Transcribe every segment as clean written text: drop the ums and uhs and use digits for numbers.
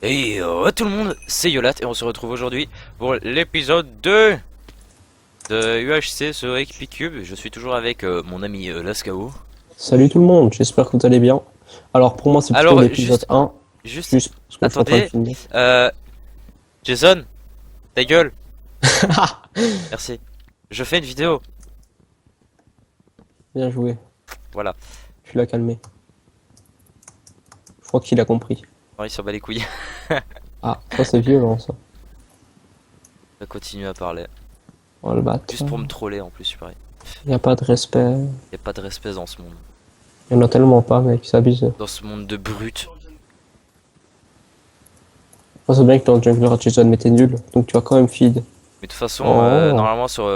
Et tout le monde, c'est Yolat et on se retrouve aujourd'hui pour l'épisode 2 de UHC sur Equipicube. Je suis toujours avec mon ami Lascao. Salut tout le monde, j'espère que vous allez bien. Alors pour moi c'est plutôt Alors l'épisode 1, juste, juste parce que je suis en train de attendez, filmer. Jason, ta gueule. Merci. Je fais une vidéo. Bien joué, Voilà. tu l'as calmé. Je crois qu'il a compris. Non, il s'en bat les couilles. Ah, ça c'est violent ça. On va continuer à parler. Oh le bâtard. Juste pour me troller en plus, pareil. Y a pas de respect. Y a pas de respect dans ce monde. Y en a tellement pas mec, c'est abusé. Dans ce monde de brutes. Oh, c'est bien que dans le jungler Jason mais t'es nul, donc tu vas quand même feed. Mais de toute façon, Oh. normalement sur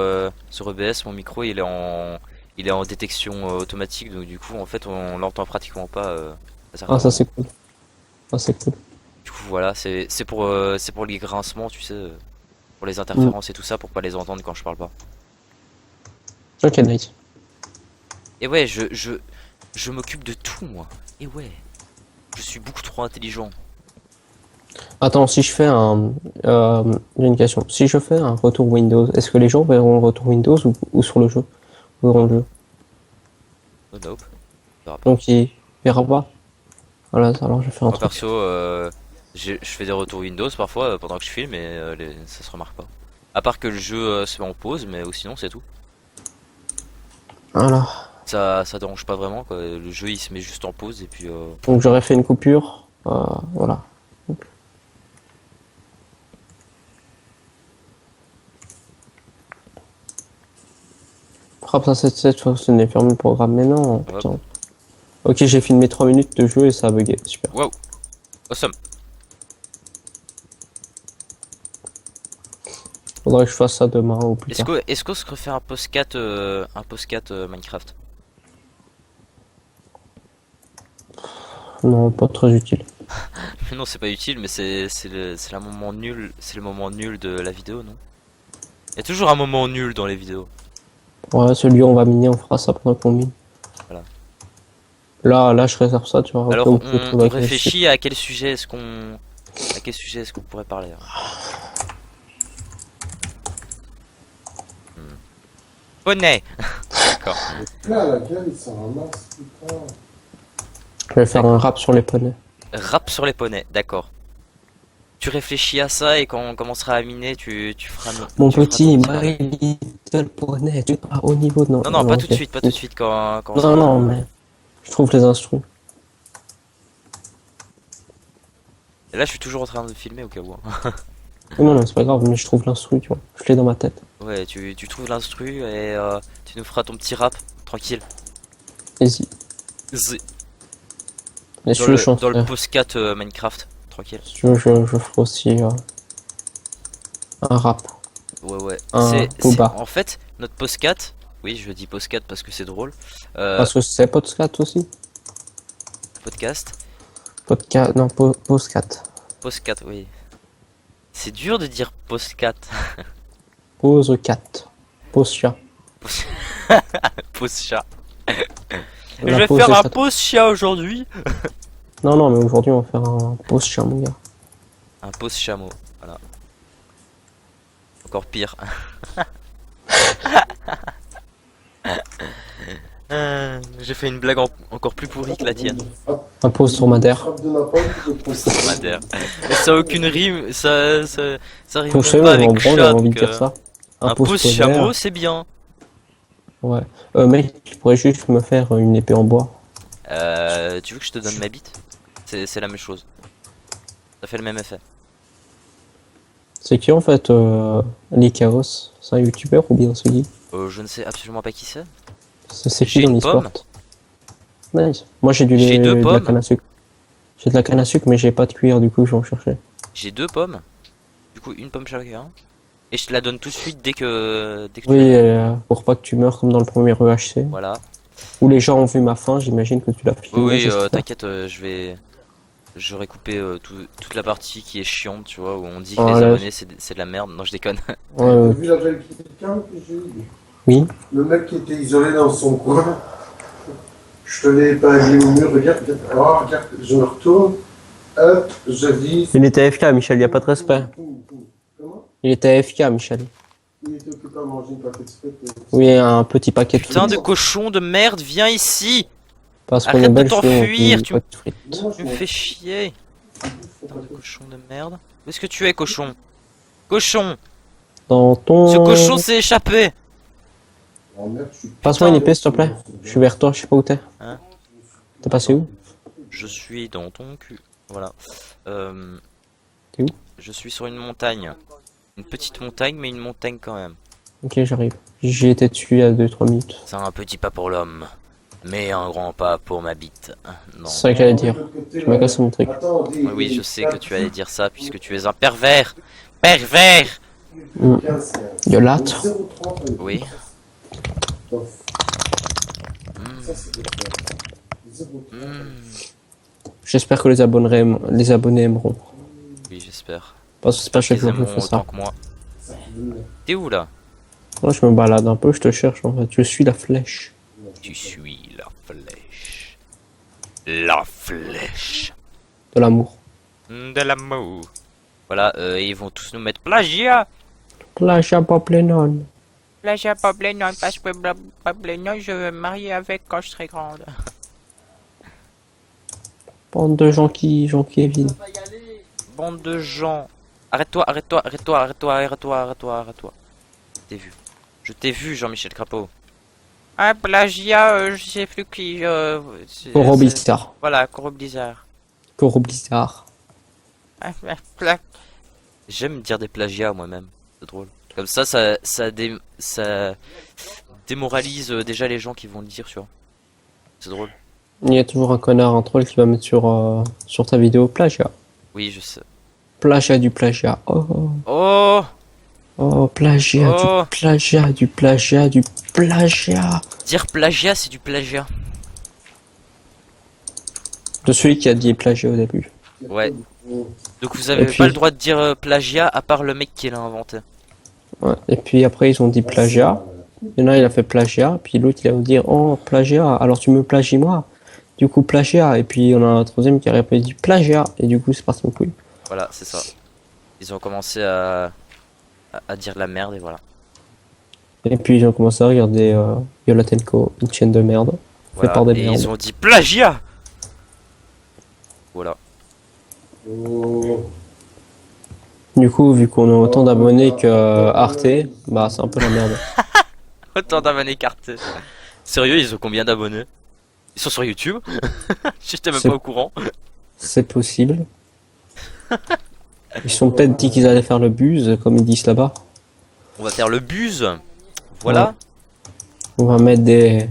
EBS, mon micro il est en détection automatique, donc du coup en fait on l'entend pratiquement pas. À certains Ah ça moments. c'est cool. Ah c'est cool. Du coup voilà, c'est pour les grincements, tu sais, pour les interférences et tout ça, pour pas les entendre quand je parle pas. Ok nice. Et ouais, je m'occupe de tout moi. Et ouais, je suis beaucoup trop intelligent. Attends, si je fais un... j'ai une question. Si je fais un retour Windows, est-ce que les gens verront le retour Windows ou sur le jeu? Ou verront le jeu? Oh, nope, ça va pas. Donc il verra pas. Voilà, alors je vais faire un Moi truc. perso, je fais des retours Windows parfois pendant que je filme, et ça se remarque pas. À part que le jeu se met en pause, mais sinon c'est tout. Voilà. Ça dérange pas vraiment quoi. Le jeu il se met juste en pause et puis Donc j'aurais fait une coupure. Voilà. Frappe ça 7-7, faut se fermer le programme. Mais non, hop. putain. Ok, j'ai filmé 3 minutes de jeu et ça a bugué. Super. Wow, awesome. Faudrait que je fasse ça demain ou plus tard. Est-ce qu'on se refait un post-cat Minecraft? Non, pas très utile. Non, c'est pas utile, mais c'est le moment nul de la vidéo, non? Il y a toujours un moment nul dans les vidéos. Ouais, celui où on va miner, on fera ça pendant qu'on mine. Voilà. Là, je réserve ça, tu vois. Alors Au cas où tu te trouves on avec la réfléchit à quel sujet est-ce qu'on pourrait parler, hein. Poney. D'accord. Là, la gueule, il s'en ramasse, putain. Je vais faire un rap sur les poneys. Rap sur les poneys, d'accord. Tu réfléchis à ça et quand on commencera à miner, tu feras Mon tu feras petit ton petit rap. My Little Pony, tu es pas au niveau de... Non, pas tout de ok. suite, pas tout de suite quand on Non, sera- non, mais je trouve les instruments. Et là, je suis toujours en train de filmer au cas où, hein. Non, c'est pas grave, mais je trouve l'instru, tu vois. Je l'ai dans ma tête. Ouais, tu trouves l'instru et tu nous feras ton petit rap, tranquille. Vas-y. Z- Et si tu veux, je Dans le chanterai. post-cat Minecraft, tranquille. Si tu veux, je ferai aussi un rap. Ouais. Un Booba. En fait, notre post-cat, oui, je dis post-cat parce que c'est drôle. Parce que c'est podcast aussi. Podcast, Podcast, non, postcat. post-cat, oui. C'est dur de dire post-cat. Pause 4. Pause chat. Post-chat. Je La vais pause faire des un chats. post-chat aujourd'hui. Non, mais aujourd'hui, on va faire un pause chat, mon gars. Un post-chameau, voilà. Encore pire. J'ai fait une blague encore plus pourrie que la tienne. Un pause sur Madère. Frappe de Naples, tu peux Post Madère. Mais ça a aucune rime, ça rime Faut que je sais, pas mais en avec gros, chat. j'avais envie de Donc, dire ça. un pause post-chameau, polaire. c'est bien. Ouais. Mec, tu pourrais juste me faire une épée en bois. Tu veux que je te donne ma bite? C'est la même chose. Ça fait le même effet. C'est qui en fait Chaos? C'est un youtubeur ou bien c'est qui? Je ne sais absolument pas qui c'est. C'est J'ai qui dans une l'e-sport? pomme. Nice. Moi j'ai J'ai deux de la pommes. canne à sucre. J'ai de la canne à sucre mais j'ai pas de cuillère du coup je vais en chercher. J'ai 2 pommes. Du coup, une pomme chacun. Et je te la donne tout de suite dès que tu Oui, l'as. pour pas que tu meurs comme dans le premier EHC. Voilà. Où les gens ont vu ma fin, j'imagine que tu l'as filmé. Oui, j'espère. t'inquiète, j'aurais coupé toute la partie qui est chiante, tu vois, où on dit que Ah, les là, abonnés c'est de la merde. Non, je déconne. Ouais, T'as ouais. vu la belle quelqu'un que j'ai eu? Oui. Le mec qui était isolé dans son coin. Je te l'ai épinglé au mur, regarde, oh, regarde, je me retourne. Hop, je vis. Il était AFK, Michel, il n'y a pas de respect. Comment? Il était AFK, Michel. Il était occupé à manger une paquet de spaghettis. Oui, un petit paquet de Putain frites. de cochon de merde, viens ici. Parce qu'on arrête est de belge, t'enfuir, on tu pas de frites. Moi, Tu me fais chier. Putain de cochon de merde. Où est-ce que tu es, cochon? Cochon! Dans ton... Ce cochon s'est échappé! Oh, merde, je suis Passe-moi une épée, s'il te plaît. Je suis vers toi, je sais pas où t'es. Hein? T'es passé où? Je suis dans ton cul. Voilà. T'es où? Je suis sur une montagne. Une petite montagne, mais une montagne quand même. Ok, j'arrive. J'y étais dessus il y a 2-3 minutes. C'est un petit pas pour l'homme, mais un grand pas pour ma bite. Non. C'est ça que j'allais dire. Je me casse mon truc. Attends, Oui, je sais que tu allais dire ça puisque tu es un pervers. Pervers! Yolat. Oui. J'espère que les abonnés aimeront. Oui, j'espère. Parce que c'est pas chaque Ils jour que je aimeront fais autant ça. que moi. T'es où là? Moi, je me balade un peu, je te cherche en fait. Je suis la flèche. Tu suis la flèche. La flèche. De l'amour. De l'amour. Voilà, ils vont tous nous mettre plagiat. Plagia Poplenon. Plagiat Pablenon, parce que Pablenon, je vais me marier avec quand je serai grande. Bande de gens qui évident. Bande de gens. Arrête-toi, arrête-toi, arrête-toi, arrête-toi, arrête-toi, arrête-toi, arrête-toi. Je t'ai vu, Jean-Michel Crapaud. Ah, plagiat, je sais plus qui. Coro Blizzard. Voilà, Coro Blizzard. Coro Blizzard. J'aime dire des plagiats moi-même, c'est drôle. Comme ça démoralise déjà les gens qui vont le dire, tu vois. C'est drôle. Il y a toujours un connard, un troll qui va mettre sur ta vidéo plagiat. Oui, je sais. Plagiat du plagiat. Oh, Oh, oh, plagiat, Oh. du plagiat, du plagiat, du plagiat. dire plagiat, c'est du plagiat. De celui qui a dit plagiat au début. Ouais. Donc vous avez Et puis- pas le droit de dire plagiat à part le mec qui l'a inventé. Ouais. Et puis après, ils ont dit plagiat. Il y en a, il a fait plagiat. Puis l'autre, il a dit oh, plagiat, alors tu me plagies moi. Du coup, plagiat. Et puis on a un troisième qui a répondu plagiat. Et du coup, c'est parti en couille. Voilà, c'est ça. Ils ont commencé à dire de la merde et voilà. Et puis ils ont commencé à regarder Yolatenko, une chaîne de merde. Voilà. par des Et merdes. ils ont dit plagiat. Voilà. Oh. Du coup, vu qu'on a autant d'abonnés que Arte, bah c'est un peu la merde. Autant d'abonnés cartés. Sérieux, ils ont combien d'abonnés? Ils sont sur YouTube? J'étais même C'est- pas au courant. C'est possible. Ils sont peut-être dit qu'ils allaient faire le buzz, comme ils disent là-bas. On va faire le buzz. Voilà. On va mettre des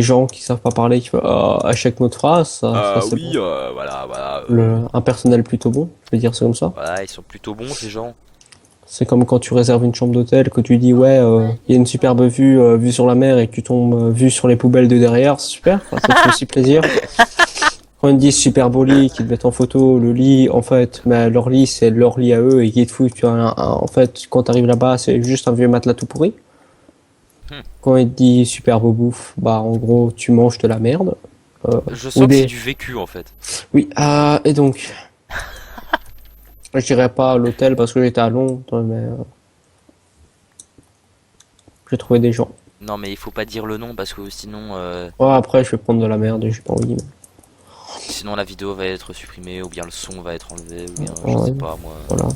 gens qui savent pas parler, qui font à chaque mot de phrase. Ça, c'est bon. voilà, voilà. Un personnel plutôt bon, je vais dire ça comme ça. Voilà, ils sont plutôt bons ces gens. C'est comme quand tu réserves une chambre d'hôtel, que tu dis ouais, il y a une superbe vue sur la mer et que tu tombes vue sur les poubelles de derrière, c'est super, enfin, ça te fait aussi plaisir. Quand ils disent super beau lit, qu'ils te mettent en photo le lit, en fait, mais leur lit c'est leur lit à eux et qu'ils te foutent, en fait, quand t'arrives là-bas, c'est juste un vieux matelas tout pourri. Quand ils te disent super beau bouffe, bah en gros, tu manges de la merde. Je ou sens que des- c'est du vécu en fait. Oui, et donc, je dirais pas l'hôtel parce que j'étais à Londres, mais j'ai trouvé des gens. Non mais il faut pas dire le nom parce que sinon Ouais, après, je vais prendre de la merde et j'ai pas envie. sinon la vidéo va être supprimée ou bien le son va être enlevé ou bien je Ouais. sais pas moi. Voilà.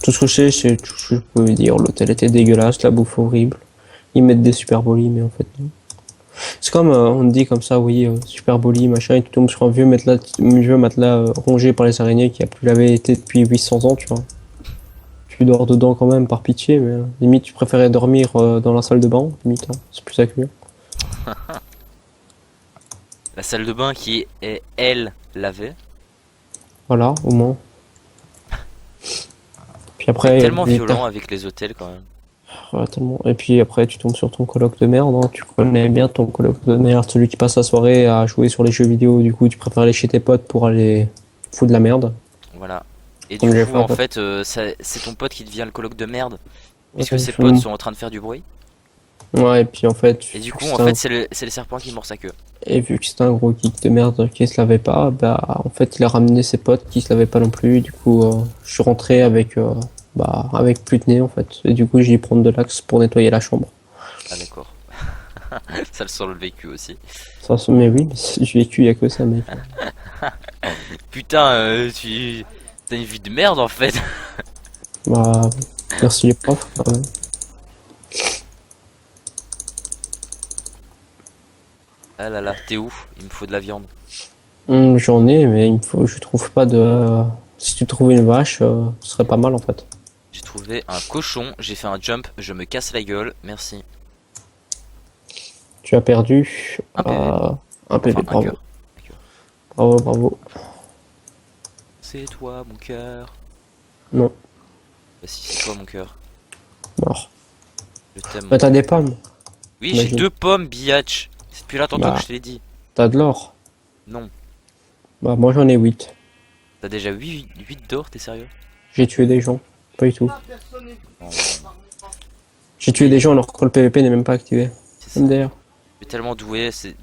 Tout ce que je sais, c'est tout ce que je pouvais dire. L'hôtel était dégueulasse, la bouffe horrible. Ils mettent des super beaux lits, mais en fait, non. C'est comme, on te dit comme ça, oui, super beau lit, machin, et tu tombes sur un vieux matelas rongé par les araignées qui a plus lavé été depuis 800 ans, tu vois. Tu dors dedans quand même, par pitié, mais limite, tu préférais dormir dans la salle de bain, limite, hein. C'est plus accueillant. La salle de bain qui est elle lavée. Voilà, au moins. Puis après, C'est tellement les violent avec les hôtels quand même. Ouais, tellement. Et puis après, tu tombes sur ton coloc de merde. Hein. Tu connais bien ton coloc de merde, celui qui passe sa soirée à jouer sur les jeux vidéo. Du coup, tu préfères aller chez tes potes pour aller foutre de la merde. Voilà. Et Comme du j'ai coup fait, en en fait. fait c'est ton pote qui devient le coloc de merde. Est-ce que Ouais, ses je- potes sont en train de faire du bruit? Ouais, et puis en fait, Et du vu coup, que en c'était fait, un... c'est le serpent qui mord sa queue. et vu que c'était un gros geek de merde qui se lavait pas, bah en fait il a ramené ses potes qui se lavaient pas non plus. Du coup, je suis rentré avec bah avec plus de nez en fait. Et du coup, j'ai dû prendre de l'axe pour nettoyer la chambre. Ah d'accord. Ça le sent le vécu aussi. Mais oui, mais j'ai vécu, y a que ça, mec. Putain, tu... T'as une vie de merde en fait. Bah, merci les profs. Ouais. Ah là là, t'es où? Il me faut de la viande. J'en ai, mais il me faut, je trouve pas de. Si tu trouves une vache, ce serait pas mal en fait. J'ai trouvé un cochon, j'ai fait un jump, je me casse la gueule, merci. Tu as perdu Un PV. un PV, Enfin, un bravo. cœur. Un cœur. Bravo, bravo. C'est toi mon cœur. Non, Bah si, c'est toi mon cœur. mort. Je t'aime. Bah, t'as des pommes. Oui, j'ai Imagine. 2 pommes, biatch. C'est depuis là tantôt Bah. que je te l'ai dit. T'as de l'or. Non. Bah, moi j'en ai 8. T'as déjà 8 d'or, t'es sérieux? J'ai tué des gens. Pas du tout. Non, J'ai tué des gens alors que le PVP n'est même pas activé. c'est ça. MDR. Tu es tellement doué, c'est...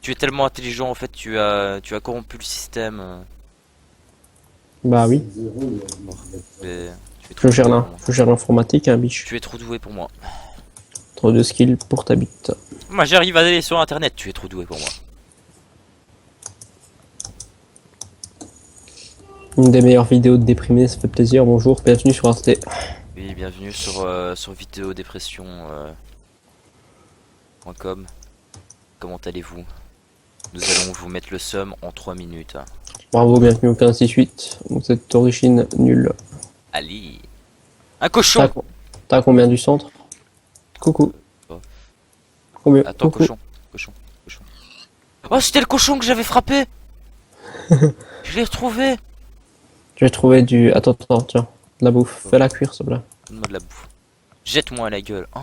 Tu es tellement intelligent en fait, tu as corrompu le système. Bah oui. 0, Tu es trop doué pour moi. Je gère l'informatique, hein, biche. Tu es trop doué pour moi. Trop de skills pour ta bite. Moi j'arrive à aller sur internet, tu es trop doué pour moi. Une des meilleures vidéos de déprimé, ça fait plaisir. Bonjour, bienvenue sur Arte. Oui, bienvenue sur vidéodépression.com. Comment allez-vous? Nous allons vous mettre le somme en 3 minutes. Bravo, bienvenue au 15-18. Vous êtes d'origine nulle. Allez. Un cochon. T'as combien du centre? Coucou. Oh. Combien? Attends, Coucou. cochon. Oh, c'était le cochon que j'avais frappé. Je l'ai retrouvé. Je vais trouver du... Attends, tiens. De la bouffe. Fais-la cuire, s'il te plaît. Donne-moi de la bouffe. Jette-moi à la gueule. Oh.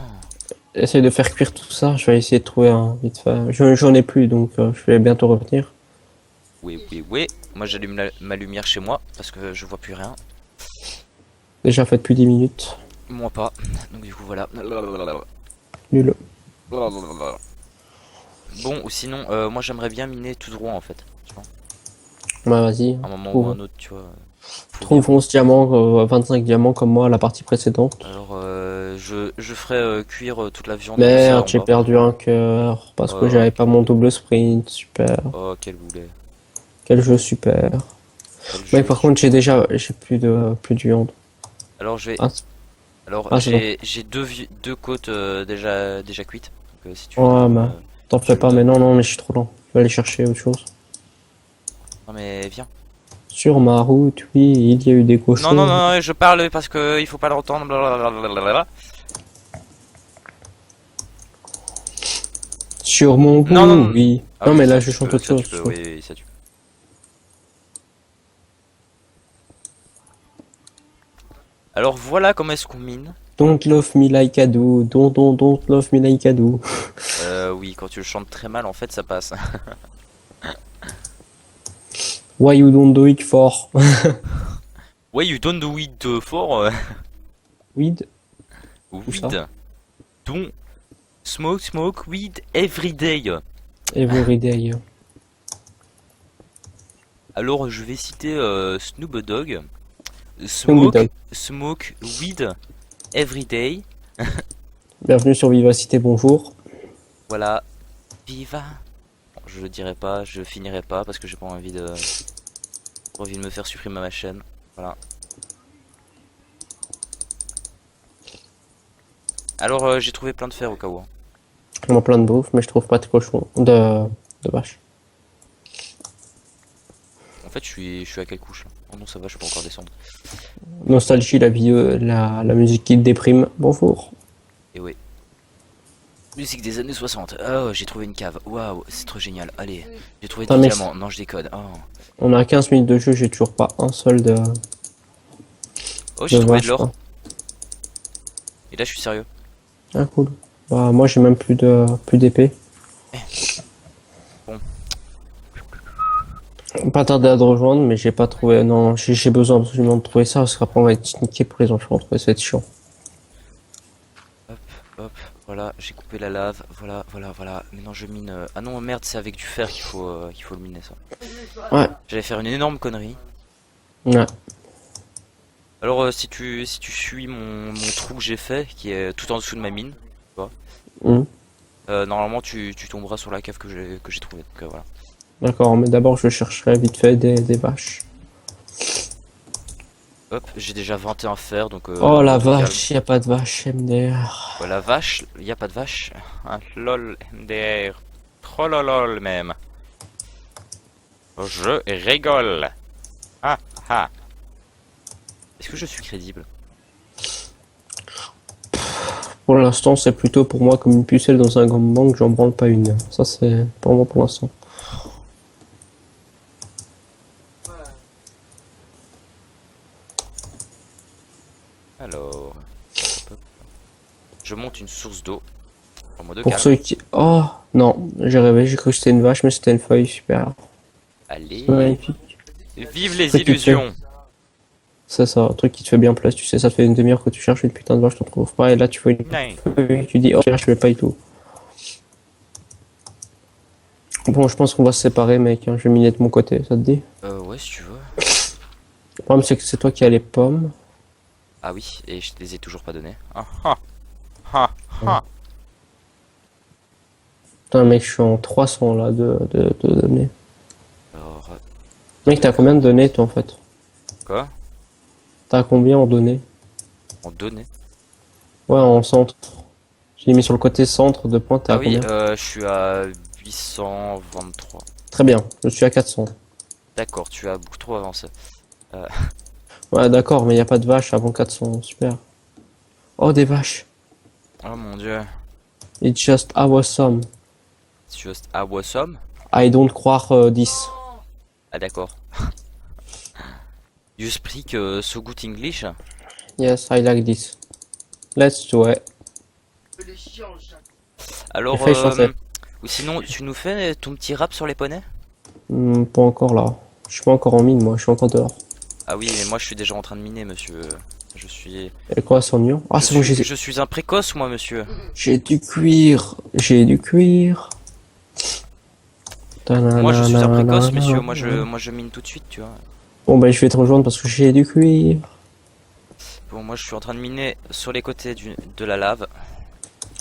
Essaye de faire cuire tout ça. Je vais essayer de trouver un vite fait. J'en ai plus, donc je vais bientôt revenir. Oui. Moi j'allume ma lumière chez moi parce que je vois plus rien. Déjà fait depuis 10 minutes. Moi pas. Donc du coup voilà. Nul. Bon, ou sinon, moi j'aimerais bien miner tout droit en fait. Tu vois, Bah vas-y. un moment Trouve. ou un autre, tu vois. Faut Trouve bien. 11 diamants, 25 diamants comme moi à la partie précédente. Alors, je ferai cuire toute la viande. Merde, comme ça, j'ai en bas. perdu un cœur parce que Oh, j'avais pas mon double sprint. Super. Oh, quel boulet. Quel jeu super. Quel Mais jeu. par contre, j'ai plus de viande. Alors, je vais. Ah, Alors, ah, c'est j'ai deux côtes déjà cuites. Donc, si tu veux. Ouais, mais t'en fais je pas, le mais donne. non, mais je suis trop lent. Je vais aller chercher autre chose. Non, mais viens. Sur ma route, oui, il y a eu des cochons. Non, je parle parce que il faut pas l'entendre. Blablabla. Sur mon goût, Non. oui. Ah Non, oui, mais là, ça, je tu chante peux, autre ça, chose. tu peux, oui, ça tu peux. Alors voilà comment est-ce qu'on mine. Don't love me like I do. Don't love me like I do. Oui, quand tu le chantes très mal, en fait, ça passe. Why you don't do it for? Ouais, you don't do it for Weed? weed. Don't smoke weed every day. Every day. Alors, je vais citer Snoop Dogg. Snoop Dogg. Smoke weed every day. Bienvenue sur Vivacité, bonjour. Voilà. Viva. Je le dirai pas, je finirai pas parce que j'ai pas envie de me faire supprimer ma chaîne. Voilà. Alors j'ai trouvé plein de fer au cas où. On a plein de bouffe, mais je trouve pas de cochon. De vache. En fait je suis à quelle couche là? Oh non ça va, je peux encore descendre. Nostalgie, la musique qui te déprime. Bonjour. Et oui. Musique des années 60. Oh j'ai trouvé une cave. Waouh, c'est trop génial. Allez, j'ai trouvé Putain, du mais diamant. Non je décode. Oh, On a 15 minutes de jeu, j'ai toujours pas un seul de j'ai trouvé vache, de l'or. quoi. Et là je suis sérieux. Ah cool. Bah moi j'ai même plus d'épée. Bon. Pas tardé à te rejoindre, mais j'ai pas trouvé. Non, j'ai besoin absolument de trouver ça parce qu'après on va être niqué pour les enfants. Ça va être chiant. Hop. Voilà, j'ai coupé la lave. Voilà, voilà, voilà. Maintenant je mine. Ah non, merde, c'est avec du fer qu'il faut le miner ça. Ouais. J'allais faire une énorme connerie. Ouais. Alors si tu suis mon trou que j'ai fait, qui est tout en dessous de ma mine, tu vois, Mhm. normalement tu tomberas sur la cave que j'ai trouvée. Donc voilà. D'accord, mais d'abord je chercherai vite fait des vaches. Hop, j'ai déjà 21 fer, donc Oh la au calme. vache, y a pas de vache MDR. Ouais, la vache, y a pas de vache. Ah, lol, MDR. Trop lol même. Je rigole. Ah ah. Est-ce que je suis crédible? Pour l'instant, c'est plutôt pour moi comme une pucelle dans un gangbang, j'en branle pas une. Ça, c'est pour moi pour l'instant. Alors, hop, hop. Je monte une source d'eau. En mode Pour calme. ceux qui... Oh, non, j'ai rêvé, j'ai cru que c'était une vache, mais c'était une feuille, super. Allez. Magnifique. Vive les Truc qui te fait- illusions. C'est ça, un truc qui te fait bien place, tu sais, ça fait une demi-heure que tu cherches une putain de vache, t'en trouves pas, et là tu vois une Ouais. feuille, tu dis, oh, je vais pas du tout. Bon, je pense qu'on va se séparer, mec, hein, je vais miner de mon côté, ça te dit? Ouais, si tu veux. Le problème, c'est que c'est toi qui as les pommes. Ah oui, et je te les ai toujours pas donnés. Ah ah. Ah ah. Putain, mec, je suis en 300 là de données. Alors, Mec, t'as combien de données, toi, en fait? quoi? T'as combien en données? En données? Ouais, en centre. J'ai mis sur le côté centre de pointe, t'es Ah à oui, combien? je suis à 823. Très bien, je suis à 400. D'accord, tu as beaucoup trop avancé. Ouais, d'accord, mais y a pas de vaches avant 400, super. Oh, des vaches. Oh mon dieu. It's just awesome. It's just awesome. I don't croire 10. Ah d'accord. You speak so good English? Yes, I like this. Let's do it. Alors, J'ai failli chanter. ou sinon, tu nous fais ton petit rap sur les poneys? Pas encore là. Je suis pas encore en mine, moi, je suis encore dehors. Ah oui, mais moi je suis déjà en train de miner, monsieur. Je suis... Et quoi, c'est ennuyant? Ah, c'est bon, je suis un précoce, moi, monsieur. j'ai du cuir. J'ai du cuir. Moi je suis un précoce, monsieur. Ta-na-na-na-na. Moi je mine tout de suite, tu vois. Bon, bah, je vais te rejoindre parce que j'ai du cuir. Bon, moi je suis en train de miner sur les côtés de la lave.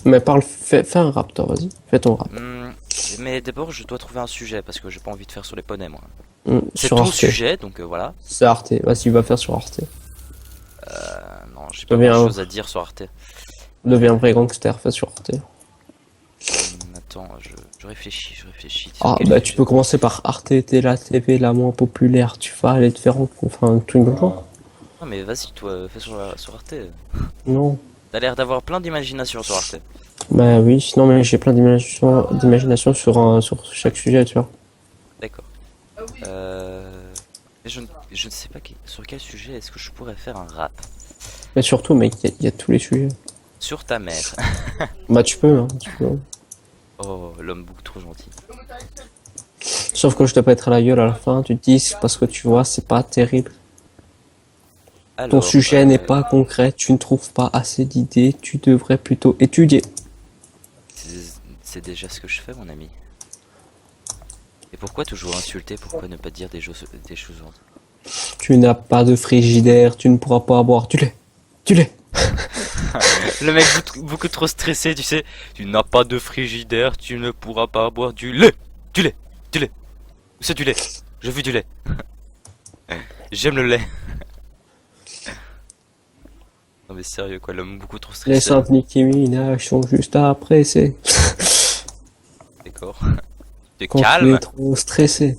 Mais parle, fais un rap, toi, vas-y. Fais ton rap. Mais d'abord, je dois trouver un sujet parce que j'ai pas envie de faire sur les poneys, moi. C'est Sur ton Arte. sujet, donc voilà. C'est Arte. Vas-y, va faire sur Arte. Non, j'ai pas Deviens grand un- chose à dire sur Arte. Deviens un vrai gangster, fais sur Arte. Attends, je réfléchis, je réfléchis. Sur Ah, quel bah, tu sujet peux commencer par Arte, t'es la TV la moins populaire. Tu vas aller te faire enfin, un truc comme ça. Non, mais vas-y, toi, fais sur Arte. Non. T'as l'air d'avoir plein d'imagination sur Arte. Bah oui, sinon, mais j'ai plein d'imagination sur chaque sujet, tu vois. D'accord. Mais je ne sais pas sur quel sujet est-ce que je pourrais faire un rap. Mais surtout, mec, il y a tous les sujets. Sur ta mère. Bah, tu peux, hein, tu peux. Oh, l'homme beaucoup trop gentil. Sauf que je te pèterai la gueule à la fin, tu te dis, c'est parce que tu vois, c'est pas terrible. Ton Alors, sujet n'est pas concret, tu ne trouves pas assez d'idées, tu devrais plutôt étudier. c'est déjà ce que je fais, mon ami. Et pourquoi toujours insulter? Pourquoi ne pas dire des choses Tu n'as pas de frigidaire, tu ne pourras pas boire du lait. Du lait. Le mec beaucoup trop stressé, tu sais. Tu n'as pas de frigidaire, tu ne pourras pas boire du lait. Du lait. Du lait. Où c'est du lait? Je veux du lait. J'aime le lait. Non mais sérieux quoi, l'homme beaucoup trop Les stressé. saintes Nicki Minaj sont juste à apprécier. D'accord. Te Quand tu calme. es trop stressé.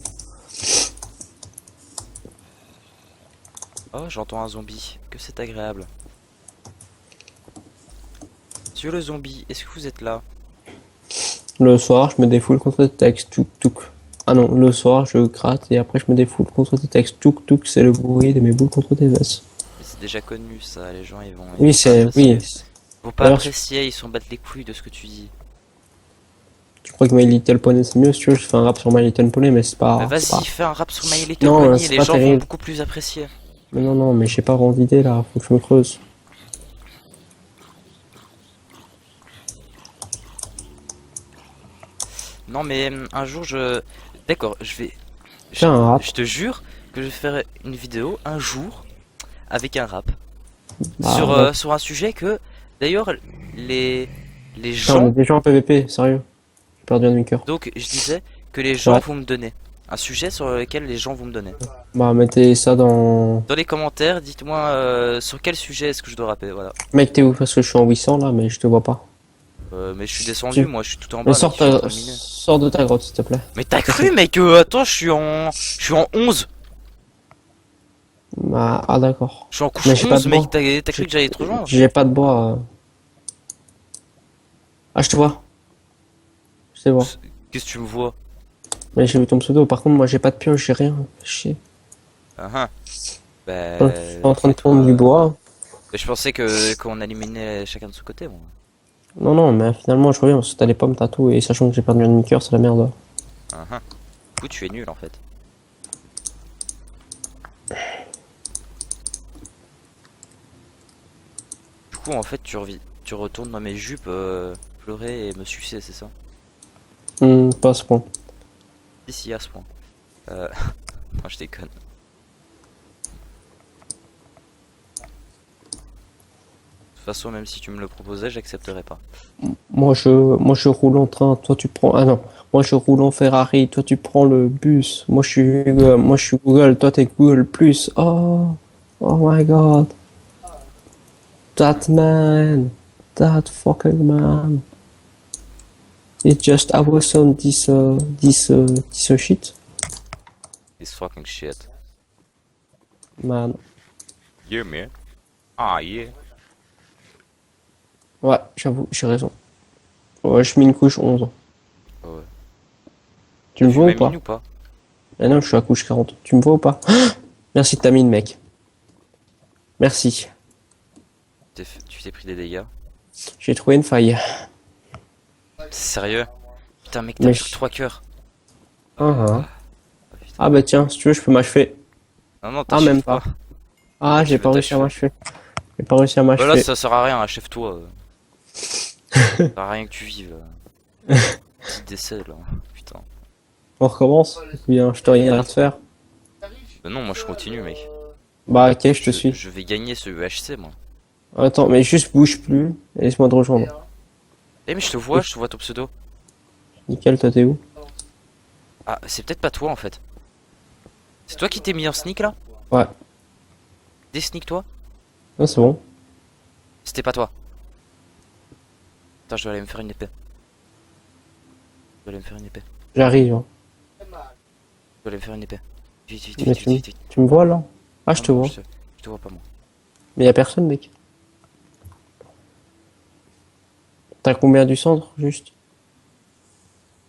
Oh, j'entends un zombie. Que c'est agréable. Monsieur le zombie, est-ce que vous êtes là? Le soir, je me défoule contre tes textes, touk touk. Ah non, le soir, je gratte et après je me défoule contre tes textes, touk touk, c'est le bruit de mes boules contre tes vesses. Mais c'est déjà connu ça, les gens ils vont... Oui, c'est, oui. Ils vont pas D'ailleurs, apprécier, ils s'en battent les couilles de ce que tu dis. Tu crois que My Little Pony c'est mieux? Si tu veux, je fais un rap sur My Little Pony, mais c'est pas. Mais c'est pas- vas-y, fais un rap sur My Little Non, Pony c'est et les pas gens vont terrible. beaucoup plus apprécier. Mais non, mais j'ai pas vraiment d'idée là, faut que je me creuse. Non mais un jour je... D'accord, Tiens, un rap. je te jure que je vais faire une vidéo un jour avec un rap. Bah, Sur, ouais. sur un sujet que, d'ailleurs, les, les Putain, on est gens... déjà en PVP, sérieux. J'ai perdu un demi-cœur. Donc je disais que les gens Ouais. vont me donner. Un sujet sur lequel les gens vont me donner. Bah, mettez ça dans... Dans les commentaires, dites-moi sur quel sujet est-ce que je dois rapper, voilà. Mec, t'es où? Parce que je suis en 800 là, mais je te vois pas. Mais je suis descendu, Tu- moi je suis tout en Mais bas, mec, je suis en train de miner. sors de ta grotte, s'il te plaît. Mais t'as cru, mec, attends, je suis en 11. Bah, ah, d'accord. Je suis en couche Mais j'ai pas 11, de mec, bois. t'as cru que j'allais te rejoindre? J'ai pas de bois. Ah, je te vois. Je te vois. Qu'est-ce que tu me vois? Mais j'ai vu ton pseudo. Par contre, moi, j'ai pas de pioche, j'ai rien. Chier. Ah ah. Bah, Je suis en train de fais-toi, prendre du bois. Je pensais que qu'on éliminait chacun de son côté, moi. Non, non, mais finalement, je reviens parce que t'as les pommes, t'as tout. Et sachant que j'ai perdu un demi-cœur, c'est la merde. Ah ah. Du coup, tu es nul en fait. Du coup, en fait, tu retournes dans mes jupes, pleurer et me sucer, c'est ça? Pas à ce point. Ici, à ce point. Non, je déconne. De toute façon, même si tu me le proposais, j'accepterais pas. Moi, je roule en train. Toi, tu prends. Ah non. Moi, je roule en Ferrari. Toi, tu prends le bus. Moi, je suis Google. Toi, t'es Google Plus. Oh. Oh my God. That man. That fucking man. It's just awesome, this shit. This fucking shit. Man. Yeah, man. Ah, yeah. Ouais, j'avoue, j'ai raison. Ouais, je mets une couche 11. Ouais. Tu me Tu vois m'as ou pas? mis ou pas? Ah non, je suis à couche 40. Tu me vois ou pas? Merci de ta mine, mec. Merci. Tu t'es pris des dégâts? J'ai trouvé une faille. Sérieux? Putain, mec, t'as Mais plus que 3 cœurs. Ah, ah. Ah, putain. Ah bah tiens, si tu veux, je peux m'achever. Non, non, Ah, t'achèves même pas. Ah, Tu j'ai veux pas réussi à t'achever. m'achever. J'ai pas réussi à Bah là, m'achever. ça sert à rien, achève-toi. Ça sert à rien que tu vives. Petit décès, là. Putain. On recommence? Bien, je te rien à te faire. Bah non, moi je continue, mec. Bah ok, je te suis. Je vais gagner ce EHC, moi. Attends, mais juste bouge plus et laisse-moi te rejoindre. Eh, mais je te vois ton pseudo. Nickel, toi t'es où? Ah, c'est peut-être pas toi en fait. C'est toi qui t'es mis en sneak là? Ouais. Des sneak toi? Ah, c'est bon. C'était pas toi. Attends, je dois aller me faire une épée. Je dois aller me faire une épée. J'arrive. Hein. Je dois aller me faire une épée. Vite, vite, Mais vite, vite, vite, vite. tu me vois là? Ah, je Non, te non, vois. je te vois pas moi. Mais y a personne, mec. T'as combien du centre, juste?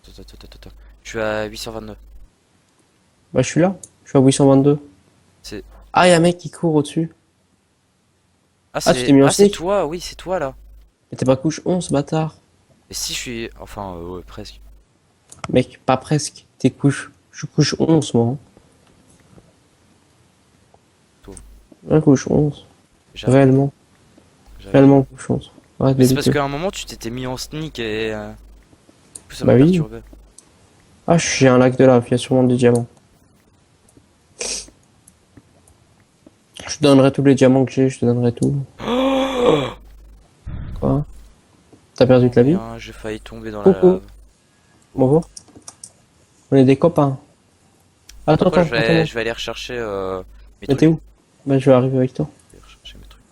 Attends. Je suis à 822. Bah, je suis là. Je suis à 822. C'est. Ah, y a un mec qui court au-dessus. Ah, Ah, tu t'es mis en c'est sneak? toi, oui, c'est toi là. Mais t'es pas couche 11, bâtard. Et si je suis. Enfin, ouais, presque. Mec, pas presque. T'es couche. Je couche 11, moi. Toi. Ouais, couche 11. J'arrive, Réellement. j'arrive. Réellement couche 11. Arrête de Mais c'est parce lutter. qu'à un moment tu t'étais mis en sneak et. Du coup, ça Bah m'a oui. perturbé. Ah, j'ai un lac de lave. Il y a sûrement des diamants. Je te donnerai tous les diamants que j'ai. Je te donnerai tout. Quoi? T'as perdu de la vie? Bien, j'ai failli tomber dans la Coucou. lave. Bonjour. On est des copains. Attends, Après, attends, attends. je vais aller rechercher mes Mais trucs. t'es où? Bah, je vais arriver avec toi. Je vais rechercher mes trucs.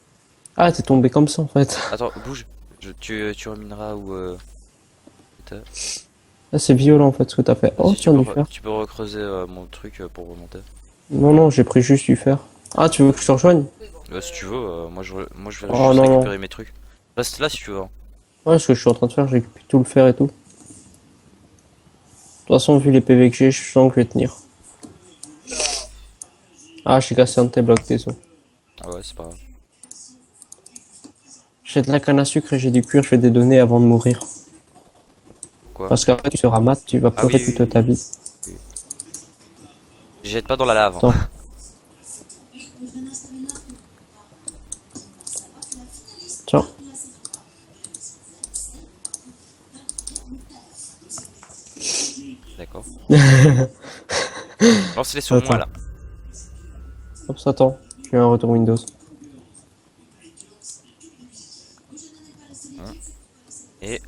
Ah, t'es tombé comme ça en fait. Attends, bouge. Tu remineras où t'es. Ah, c'est violent en fait ce que t'as fait. Oh, Vas-y, tiens, du fer. tu peux recreuser mon truc pour remonter. Non, non, j'ai pris juste du fer. Ah, tu veux que je te rejoigne? Si tu veux, moi je vais Oh, juste non, récupérer mes trucs. Reste là si tu veux. Hein. Ouais, ce que je suis en train de faire, j'ai récupéré tout le fer et tout. De toute façon, vu les PV que j'ai, je sens que je vais tenir. Ah, j'ai cassé un de tes blocs, désolé. Ah ouais, c'est pas grave. J'ai de la canne à sucre et j'ai du cuir, je vais te donner avant de mourir. Quoi? Parce qu'après, tu seras mat, tu vas Ah oui, pleurer oui, toute ta vie. Jette pas dans la lave. Attends. Tiens. Lance-les sur Attends. moi là. Hop, ça attend. Je fais un retour Windows. Et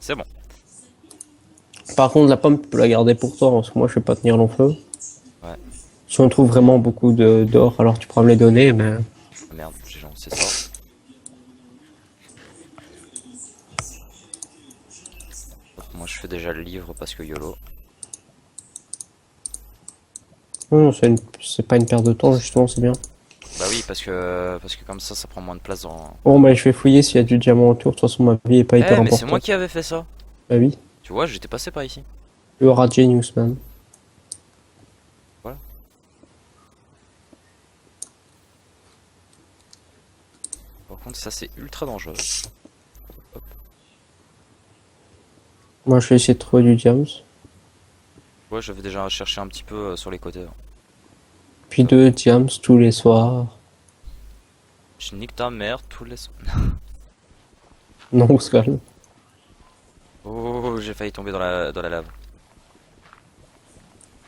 c'est bon. Par contre, la pomme, tu peux la garder pour toi, parce que moi, je vais pas tenir long feu. Ouais. Si on trouve vraiment beaucoup d'or, alors tu pourras me les donner, mais... Ah, merde, j'ai lancé ça. Moi je fais déjà le livre parce que YOLO. Non, c'est pas une perte de temps, justement, c'est bien. Bah oui, parce que comme ça prend moins de place dans... Bon, bah, je vais fouiller s'il y a du diamant autour. De toute façon, ma vie est pas Eh, hyper mais importante. c'est moi qui avais fait ça. Bah oui. Tu vois, j'étais passé par ici. Tu auras Genius, man. Par contre, ça c'est ultra dangereux. Moi, je vais essayer de trouver du diams. Ouais, j'avais déjà cherché un petit peu sur les côtés. Puis 2 diams tous les soirs. Je nique ta mère tous les... Non, on se calme. Oh, j'ai failli tomber dans la lave.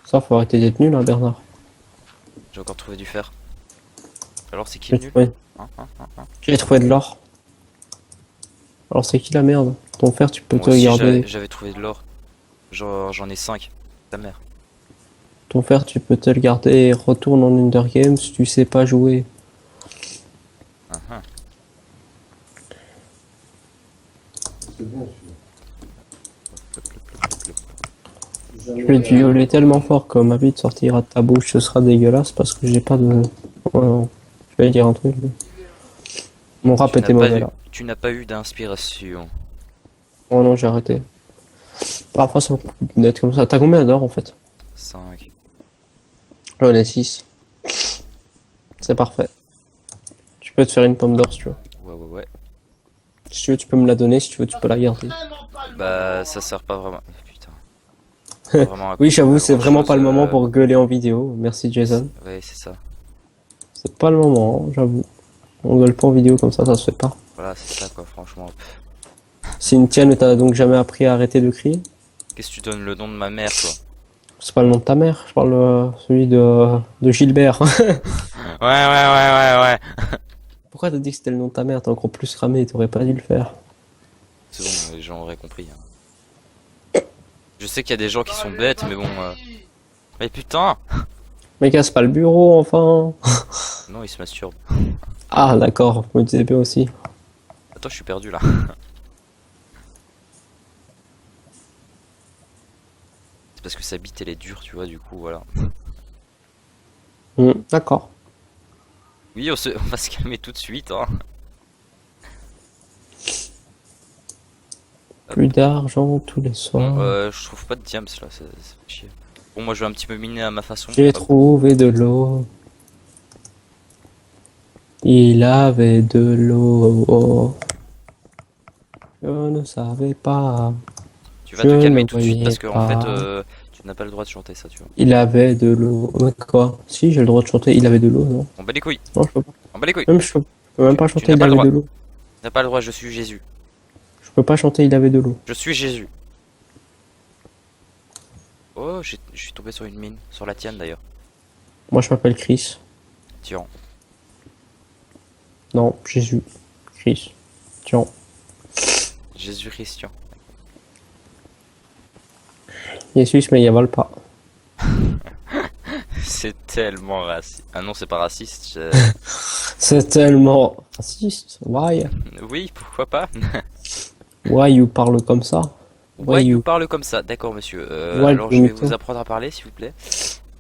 Ça, faut arrêter d'être nul, hein, Bernard. J'ai encore trouvé du fer. Alors c'est qui le J'ai nul trouvé... Hein. j'ai trouvé de l'or. Alors, c'est qui la merde? Ton fer, tu peux Moi te aussi, garder. j'avais trouvé de l'or. Genre j'en ai 5. Ta mère. Ton fer, tu peux te le garder et retourne en Hunger Games si tu sais pas jouer. Hein. C'est bien celui-là. Je vais te violer tellement fort que ma vie sortira de ta bouche, ce sera dégueulasse parce que j'ai pas de... Ouais, non. Je vais dire un truc. mais- Mon rap Tu était n'as pas mauvais eu- là. Tu n'as pas eu d'inspiration. Oh non, j'ai arrêté. Parfois, ça peut être comme ça. T'as combien d'or en fait? 5. J'en ai 6. C'est parfait. Tu peux te faire une pomme d'or si tu veux. Ouais. Si tu veux, tu peux me la donner. Si tu veux, tu peux la garder. Bah ça sert pas vraiment. Putain. Pas vraiment à Oui, j'avoue, grand c'est vraiment chose, pas le moment pour gueuler en vidéo. Merci Jason. Ouais, c'est ça. C'est pas le moment, hein, j'avoue. On gueule pas en vidéo comme ça se fait pas. Voilà, c'est ça quoi, franchement. Cynthia ne t'a donc jamais appris à arrêter de crier? Qu'est-ce que tu donnes le nom de ma mère, toi? C'est pas le nom de ta mère, je parle celui de Gilbert. Ouais. Pourquoi t'as dit que c'était le nom de ta mère? T'es encore plus cramé, t'aurais pas dû le faire. C'est bon, les gens auraient compris. Hein. Je sais qu'il y a des gens qui sont bêtes, mais bon. Mais putain! Mais casse pas le bureau, enfin. Non, ils se masturbent. Ah, d'accord, je me disais bien aussi. Attends, je suis perdu là. C'est parce que sa bite elle est dure, tu vois, du coup, voilà. D'accord. Oui, on va se calmer tout de suite, hein. Plus d'argent tous les Bon, soirs. je trouve pas de diams là, ça fait chier. Bon, moi je vais un petit peu miner à ma façon. J'ai trouvé de l'eau. Il avait de l'eau. Je ne savais pas. Tu vas je te ne calmer tout de suite parce que voyais en fait, pas. tu n'as pas le droit de chanter ça, tu vois. Il avait de l'eau. Quoi? Si, j'ai le droit de chanter. Il avait de l'eau, non? On bat les couilles, Non, je peux pas. on bat les couilles. Même, je peux même pas Tu chanter. n'as Il pas le avait droit. de l'eau. Tu n'as pas le droit, je suis Jésus. Je peux pas chanter. Il avait de l'eau. Je suis Jésus. Oh, je suis tombé sur une mine, sur la tienne d'ailleurs. Moi, je m'appelle Chris. Tiens. Non, Jésus. Chris. Tiens. Jésus Christian. Jésus, mais il avale pas. C'est tellement raciste. Ah non, c'est pas raciste. C'est tellement raciste. Why? Oui, pourquoi pas? Why you parle comme ça? Ouais, you parle comme ça, d'accord monsieur. Ouais, Alors le je vais mytho. vous apprendre à parler s'il vous plaît.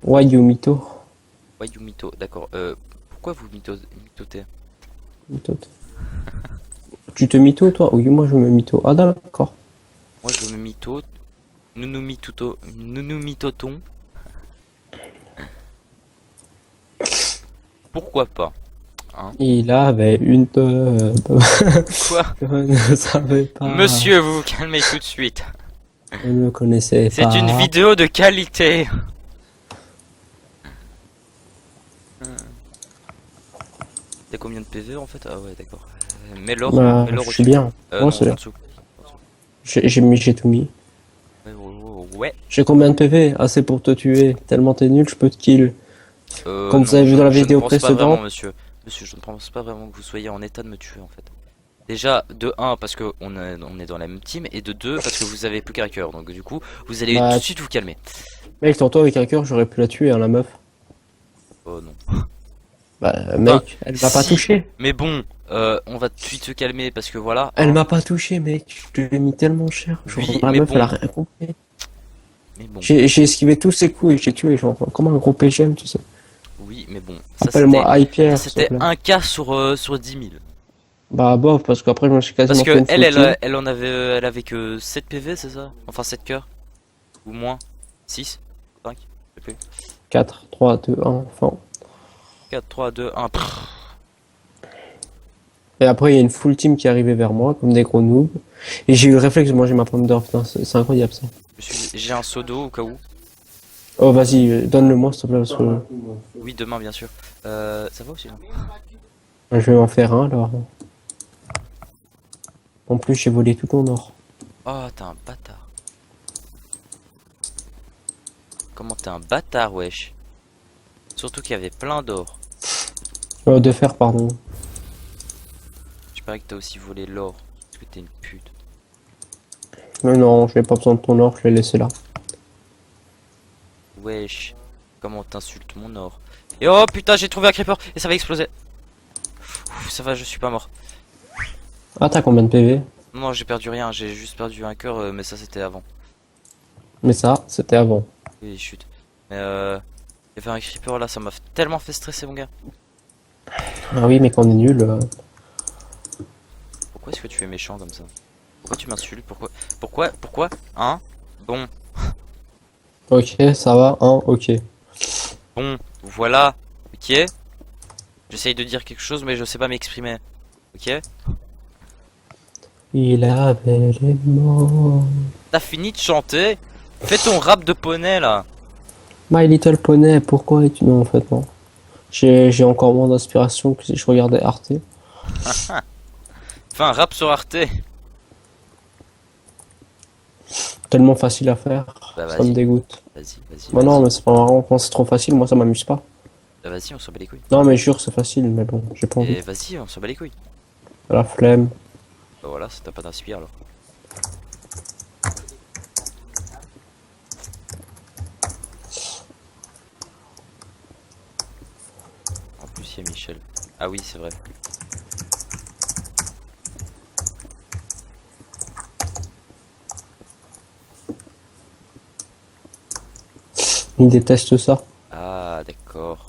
Why you mytho? Ouais, you mytho, d'accord. Pourquoi vous mythotez? Mytho. Tu te mytho toi? Oui, moi je me mytho. Ah d'accord. Moi je me mytho. Nous nous mythotons. Pourquoi pas? Hein? Il avait une teub. Quoi? Je ne savais pas. Monsieur, vous vous calmez tout de suite. Je ne connaissais C'est pas. une vidéo de qualité. T'as combien de PV en fait? Ah ouais, d'accord. Mets l'or Bah, je suis bien. Non, c'est en bien. dessous. J'ai tout mis. Ouais, wow. Ouais. J'ai combien de PV? Assez pour te tuer. Tellement t'es nul, je peux te kill. Comme vous avez vu dans la vidéo je ne pense pas précédente. vraiment, monsieur. Monsieur, je ne pense pas vraiment que vous soyez en état de me tuer en fait. Déjà, de 1 parce que on est dans la même team, et de 2 parce que vous avez plus qu'un cœur. Donc du coup, vous allez Bah, tout de suite vous calmer. mec, tantôt avec un cœur, j'aurais pu la tuer, hein, la meuf. Oh non. Bah, mec, elle m'a pas Si, touché. mais bon, on va tout de suite se calmer parce que voilà. Elle hein. m'a pas touché, mec. Je te l'ai mis tellement cher. Genre, Oui, la mais meuf, bon. elle a rien compris. Mais bon, J'ai esquivé tous ses coups et j'ai tué, genre, comme un gros PGM, tu sais. oui, mais bon. Ça Appelle-moi Hyper, s'il te c'était plaît. un cas sur 10 000. Bah, bof, parce qu'après, moi, j'ai Parce quasiment fait que une footing. elle en avait, elle avait que 7 PV, c'est ça? Enfin 7 cœurs. Ou moins. 6, 5, je sais plus. 4, 3, 2, 1, enfin. 4, 3, 2, 1. Et après, il y a une full team qui est arrivée vers moi, comme des gros noobs. Et j'ai eu le réflexe de manger ma pomme d'or, putain, c'est incroyable ça. J'ai un seau d'eau au cas où. Oh, vas-y, donne-le-moi, s'il te plaît, parce que Oui, demain, bien sûr. Ça va aussi, non? je vais en faire un, alors. En plus, j'ai volé tout ton or. Oh, t'es un bâtard. Comment t'es un bâtard, wesh? Surtout qu'il y avait plein d'or. De fer, pardon. Je parie que t'as aussi volé l'or. Parce que t'es une pute. Mais non, je n'ai pas besoin de ton or, je l'ai laissé là. Wesh. Comment t'insultes mon or? Et oh putain, j'ai trouvé un creeper et ça va exploser. Ouf, ça va, je suis pas mort. Ah, t'as combien de PV? Non, non, j'ai perdu rien, j'ai juste perdu un cœur, mais ça c'était avant. Mais ça, c'était avant. Oui, chute. Mais il y avait un creeper là, ça m'a tellement fait stresser, mon gars. Ah oui, mais quand on est nul. Pourquoi est-ce que tu es méchant comme ça? Pourquoi tu m'insultes? Pourquoi? Hein? Bon, Ok, ça va, hein, ok. bon, voilà. Ok? J'essaye de dire quelque chose, mais je sais pas m'exprimer. Ok? Il avait les mots. T'as fini de chanter? Fais ton rap de poney là. My Little Pony, pourquoi es-tu... Non, en fait, non. J'ai encore moins d'inspiration que si je regardais Arte. Fais un rap sur Arte. Tellement facile à faire, Bah ça me vas-y, dégoûte. vas-y. Bah non, mais c'est pas marrant, quand c'est trop facile, moi ça m'amuse pas. Bah vas-y, on s'en bat les couilles. Non, mais jure, c'est facile, mais bon, j'ai pas envie. Et vas-y, on s'en bat les couilles. La flemme. Bah voilà, ça t'a pas d'inspire alors. En plus, il y a Michel. Ah oui, c'est vrai. Il déteste ça. Ah, d'accord.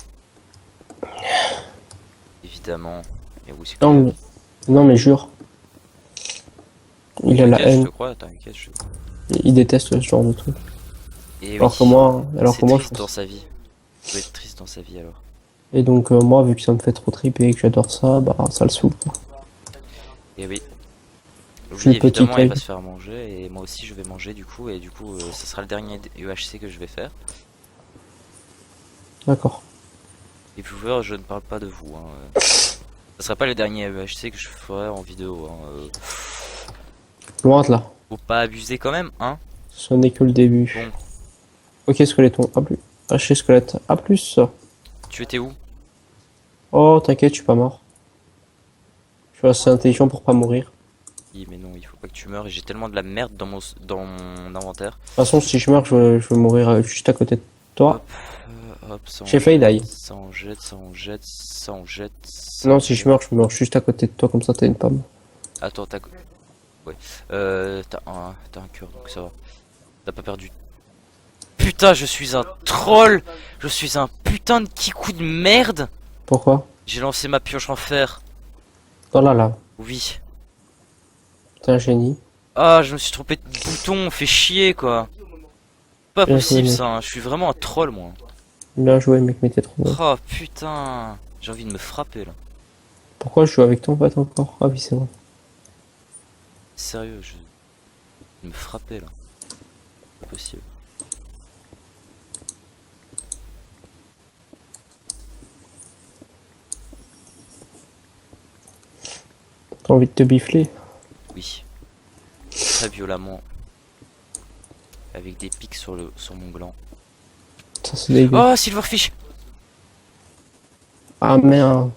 Évidemment. Mais où c'est que Non, mais, non, mais jure. Il a la t'inquiète, je haine. te crois, t'inquiète, je te crois. Il déteste ce genre de truc. Et Alors oui, que moi, alors c'est que moi, je triste dans pense. sa vie. Il doit être triste dans sa vie alors. Et donc, moi, vu que ça me fait trop triper et que j'adore ça, bah, ça le saoule. Et oui. suis Oui, une petite évidemment, il va aigle. se faire manger, et moi aussi je vais manger du coup, et du coup, ce sera le dernier UHC que je vais faire. D'accord. Et viewers, je ne parle pas de vous. Hein. Ce sera pas le dernier UHC que je ferai en vidéo. Hein. Loin de là. Faut pas abuser quand même, hein. Ce n'est que le début. Bon. Ok, squeletton. A plus. Haché squelette. A plus. Tu étais où? Oh, t'inquiète, je suis pas mort. Je suis assez intelligent pour pas mourir. Oui, mais non, il faut pas que tu meurs, et j'ai tellement de la merde dans mon inventaire. De toute façon, si je meurs, je vais mourir juste à côté de toi. Hop, ça en J'ai failli jette, die. ça en jette, ça en jette, ça en jette. ça Non, en si jette. je meurs, je meurs juste à côté de toi, comme ça t'as une pomme. Attends, t'as... Ouais. T'as un cœur, donc ça va. T'as pas perdu. Putain, je suis un troll. Je suis un putain de kikou de merde. Pourquoi? J'ai lancé ma pioche en fer. Dans la lave. Oui. T'es un génie. Ah, je me suis trompé de bouton, fait chier quoi. Pas Bien possible joué, ça, hein. Je suis vraiment un troll moi. Bien joué, mec, mais t'es trop bon. Oh putain. J'ai envie de me frapper là. Pourquoi je joue avec toi en fait encore? Ah oui, c'est vrai. Sérieux, je vais me frapper là. Pas possible. T'as envie de te bifler? Oui. Très violemment. avec des pics sur mon gland. Ça c'est dégueu. Oh, Silverfish! Ah merde.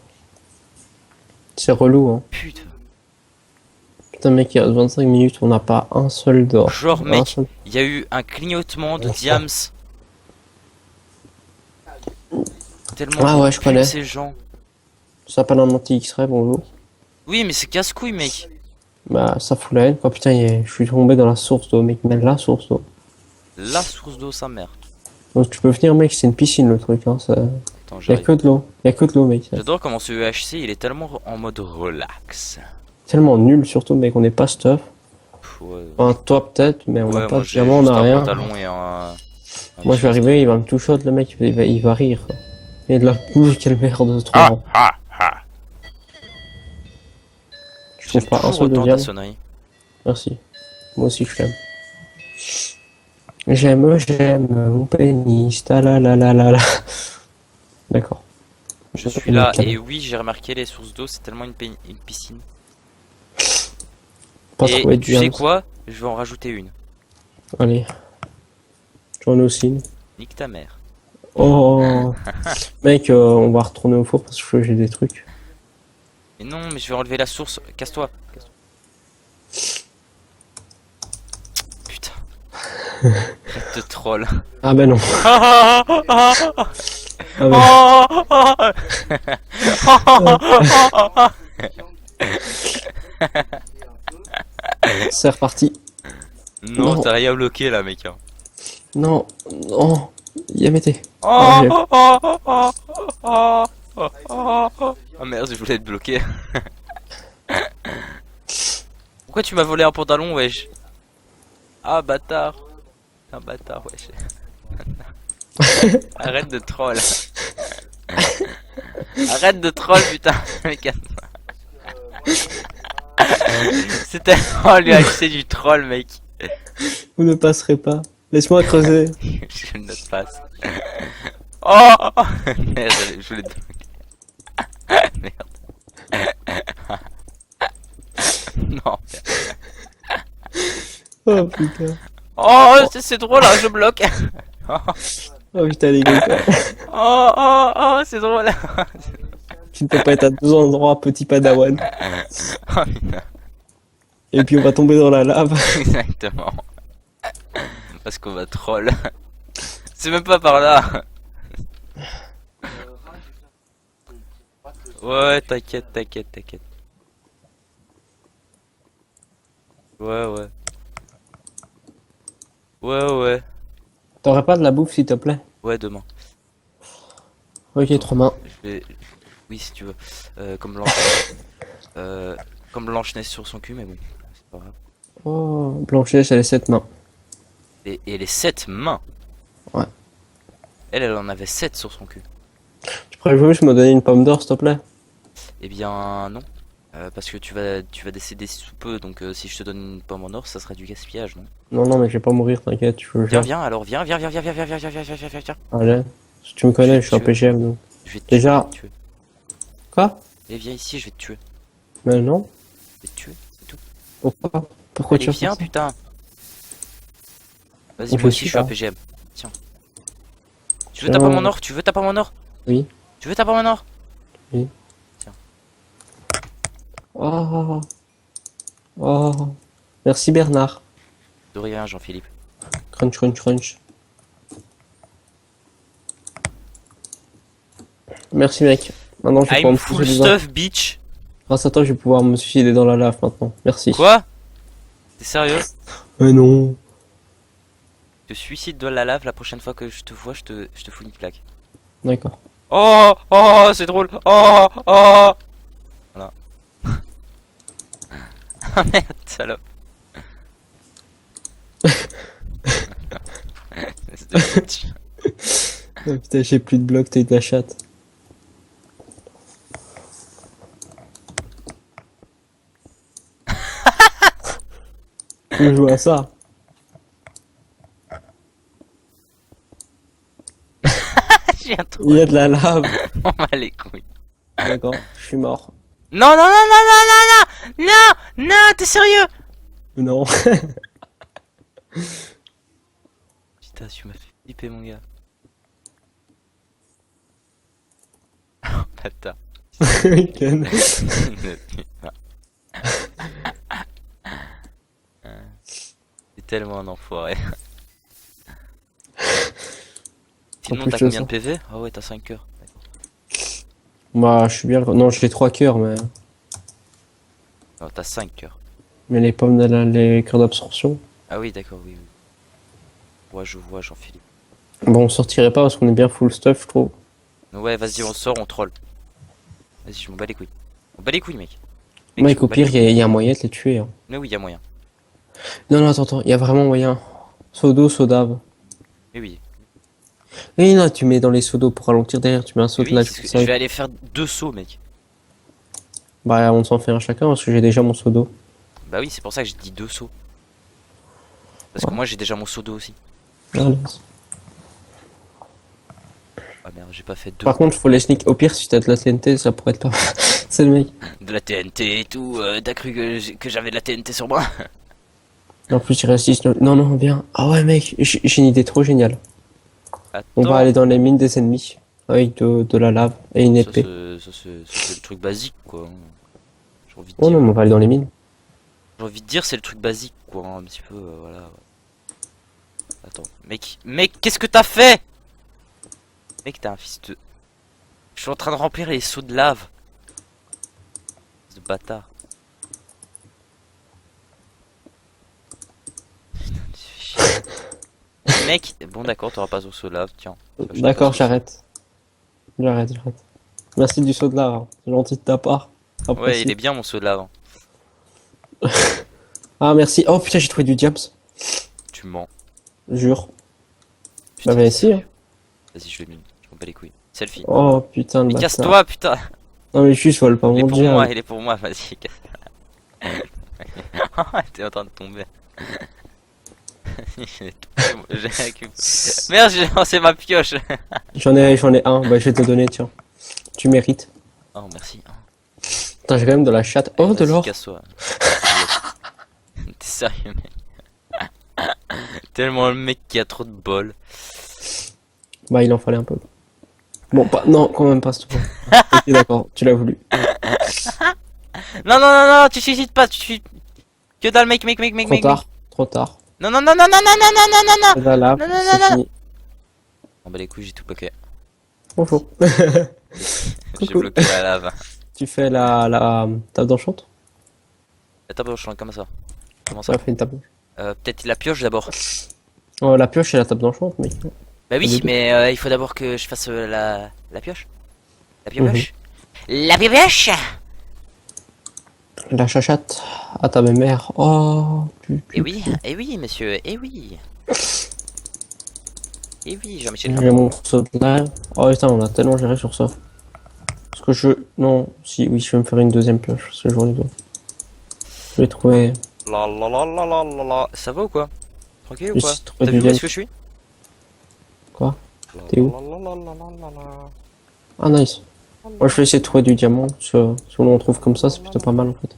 C'est relou, hein. Putain. Putain, mec, il reste 25 minutes, on n'a pas un seul d'or. Genre, Un mec, seul. il y a eu un clignotement de Oh, diams. Tellement Ah ouais, je pub, connais. ces gens. Ça s'appelle un anti-X-ray, bonjour. Oui, mais c'est casse-couille, mec. Bah, ça fout la haine, quoi. Putain, je suis tombé dans la source d'eau, mec. Mais la source d'eau. La source d'eau, sa mère. Donc, tu peux venir, mec, c'est une piscine, le truc, hein. Ça... Attends, Y a j'arrive. que de l'eau. Y a que de l'eau, mec. J'adore comment ce EHC, il est tellement en mode relax. Tellement nul, surtout, mec. On n'est pas stuff. Pff, ouais, Enfin, toi, peut-être, mais on ouais, n'a pas moi de j'ai diamant, on juste n'a un rien. pantalon et un Moi, je vais arriver, il va me tout shot, le mec, il va rire. Quoi. Il y a de la boue, quelle merde, trop grand. ah, ah. Je trouve J'aime pas un toujours seul de autant ta diamant. sonnerie. Merci. Moi aussi, je l'aime. J'aime mon pénis, ta la la la la la. D'accord. Je suis là et oui, j'ai remarqué les sources d'eau, c'est tellement une piscine. Pas Et trouvé de tu sais diams. quoi? Je vais en rajouter une. Allez. J'en ai aussi une. Nique ta mère. Oh. Mec, on va retourner au four parce que j'ai des trucs. Mais non, mais je vais enlever la source. Casse-toi. Putain. Je te troll. Ah ben non. Ah Ah ben, c'est reparti. Non, Non. t'as rien bloqué là, mec. Hein. Non. Non. Yamete. Oh, j'ai- Ah merde, je voulais être bloqué. Pourquoi tu m'as volé un pantalon, wesh? Ah, bâtard. Un bâtard, wesh. Arrête de troll. Arrête de troll, putain. Mec, c'est tellement lui c'est du troll, mec. Vous ne passerez pas. Laisse-moi creuser. Je le note passe. Oh merde, je voulais te... Merde. Non. Oh putain. Oh, c'est drôle, hein, je bloque. Oh putain les gars. Oh, c'est drôle. Tu ne peux pas être à deux endroits, petit padawan. Oh, putain. Et puis on va tomber dans la lave. Exactement. Parce qu'on va troll. C'est même pas par là. Ouais, t'inquiète. Ouais. Ouais. T'aurais pas de la bouffe s'il te plaît? Ouais, demain. Ok, 3 mains. Je vais... Oui, si tu veux. Comme Blanche-Neige sur son cul, mais bon. C'est pas grave. Oh, Blanche-Neige, elle a 7 mains. Et les 7 mains. Ouais. Elle en avait 7 sur son cul. Tu pourrais juste me donner une pomme d'or s'il te plaît? Eh bien, non. Parce que tu vas décéder sous peu, donc si je te donne une pomme en or, ça sera du gaspillage, non? Non, mais je vais pas mourir, t'inquiète, tu veux le faire. Viens, alors viens. Allez. Si tu me connais, je suis un Tu veux- PGM donc. Je vais te Déjà. tuer, je vais te tuer. Quoi? Et viens ici, je vais te tuer. Mais non. Je vais te tuer, c'est tout. Pourquoi? Pourquoi Allez, tu as viens, fait ça? putain. Vas-y, On moi fait aussi, je suis un ça. PGM. Tiens. Tu veux ta pomme en or? Tu veux ta pomme en or? Oui. Tu veux ta pomme en or? Oh. Oh. Merci Bernard. De rien, Jean-Philippe. Crunch, crunch, crunch. Merci mec. Maintenant je vais pouvoir I'm me full suicider dans... stuff, bitch. Grâce à toi, je vais pouvoir me suicider dans la lave maintenant. Merci. Quoi? T'es sérieux? Mais non. Je te suicide de la lave la prochaine fois que je te vois, je te fous une claque. D'accord. Oh, c'est drôle. Oh. Voilà. Ah merde, salope. Espèce de bitch. Oh, putain, j'ai plus de blocs, t'as eu de la chatte. Tu veux jouer à ça? J'ai un trou. Il y a de la lave. On va les couilles. D'accord, je suis mort. Non, t'es sérieux? Non. putain, tu m'as fait flipper, mon gars. Bâtard. Ken. C'est tellement un enfoiré. En Sinon, plus t'as de combien ça. de PV? Ah ouais, t'as 5 cœurs. Bah, je suis bien. Non, j'ai 3 cœurs, Non, t'as 5 cœurs. mais les pommes de les cœurs d'absorption. Ah oui, d'accord, oui, oui. Ouais, je vois, Jean-Philippe. Bon, on sortirait pas parce qu'on est bien full stuff, je trouve. Ouais, vas-y, on sort, on troll. Vas-y, je m'en bats les couilles. On bat les couilles, mec. Mec, je Mec, m'en au bats les pire, couilles. il y a un moyen de les tuer. Hein. Mais oui, y a moyen. Non, non, attends, il y a vraiment moyen. Sodo, sodave. Mais oui. Et non, tu mets dans les sodos pour ralentir derrière, tu mets un saut Mais de oui, la parce que je vais aller faire 2 sauts, mec. Bah, on s'en fait un chacun parce que j'ai déjà mon sodo. Bah oui, c'est pour ça que j'ai dit 2 sauts. Parce que Ouais. moi, j'ai déjà mon seau d'eau aussi. Allez. Ah merde, j'ai pas fait 2. Par contre, faut les sneak. Au pire, si t'as de la TNT, ça pourrait être pas mal. C'est le mec. De la TNT et tout. T'as cru que j'avais de la TNT sur moi? En plus, il reste 6. Non, non, bien. Ah ouais, mec, j'ai une idée trop géniale. Attends. On va aller dans les mines des ennemis avec de la lave et une Ça, épée. c'est le truc basique, quoi. J'ai envie de Oh dire. non, mais on va aller dans les mines. J'ai envie de dire, c'est le truc basique, quoi. Un petit peu, voilà. Attends. Mec, qu'est-ce que t'as fait? Mec, t'es un fils de... Je suis en train de remplir les seaux de lave. Fils de bâtard. Putain, tu fais chier. Mec, bon d'accord, t'auras pas au seau de lave, tiens. Je te D'accord, passe au j'arrête. J'arrête. Merci du saut de lave. Hein. C'est gentil de ta part. seau. Ouais, Apprécie. il est bien mon seau de lave. Hein. Ah, merci. Oh putain, j'ai trouvé du diams. Tu mens. Jure. Putain, Bah, vas-y. Hein. Vas-y, je le mine. Je m'en bats les couilles. Selfie. Oh putain, de Mais bâtard. casse-toi, putain. Non, mais juste, vole pas Il est mon pour diam. moi, il est pour moi, vas-y, casse-toi. T'es en train de tomber. J'ai récupéré. Merde, j'ai lancé ma pioche. J'en ai un. Bah, je vais te donner, tiens. Tu mérites. Oh, merci. Putain, j'ai quand même de la chatte. Oh, de Vas-y, l'or. casse-toi. T'es sérieux, mec? Tellement le mec qui a trop de bol. Bah, il en fallait un peu. Bon, pas, non, quand même pas, s'il te plaît. Ok, d'accord, tu l'as voulu. Non, non, non, non, tu suicides pas, tu suicides. Que dalle, mec. Trop tard, trop tard. Non, non, non, non, non, non, non, non, non, non, non. C'est la lave, Non, non, non, c'est non. fini. Oh, bah les couilles, j'ai tout bloqué. Bonjour. J'ai Coucou. bloqué la lave. Tu fais la table d'enchante? Attends, je suis comme ça. Comment Ça ça? fait une table. Peut-être la pioche d'abord. Oh, la pioche et la table d'enchante, mec. Bah Les oui, deux. mais il faut d'abord que je fasse la pioche. La pioche. La pioche. La chachate à ta mère. Oh, Eh oui, monsieur, eh oui. Eh oui, Jean-Michel. J'ai mon saut de lave. Oh putain, on a tellement géré sur ça. Parce que je... Non, si, oui, je vais me faire une deuxième pioche. Parce que j'en ai deux. Je vais trouver... La la la la la la la. Ça va ou quoi? Tranquille ou J'ai quoi? trouvé T'as du vu où est-ce diamant. que je suis? Quoi? La T'es où? la la la la la la. Ah, nice. Moi, je vais essayer de trouver du diamant. Si on trouve comme ça, c'est plutôt pas mal, en fait.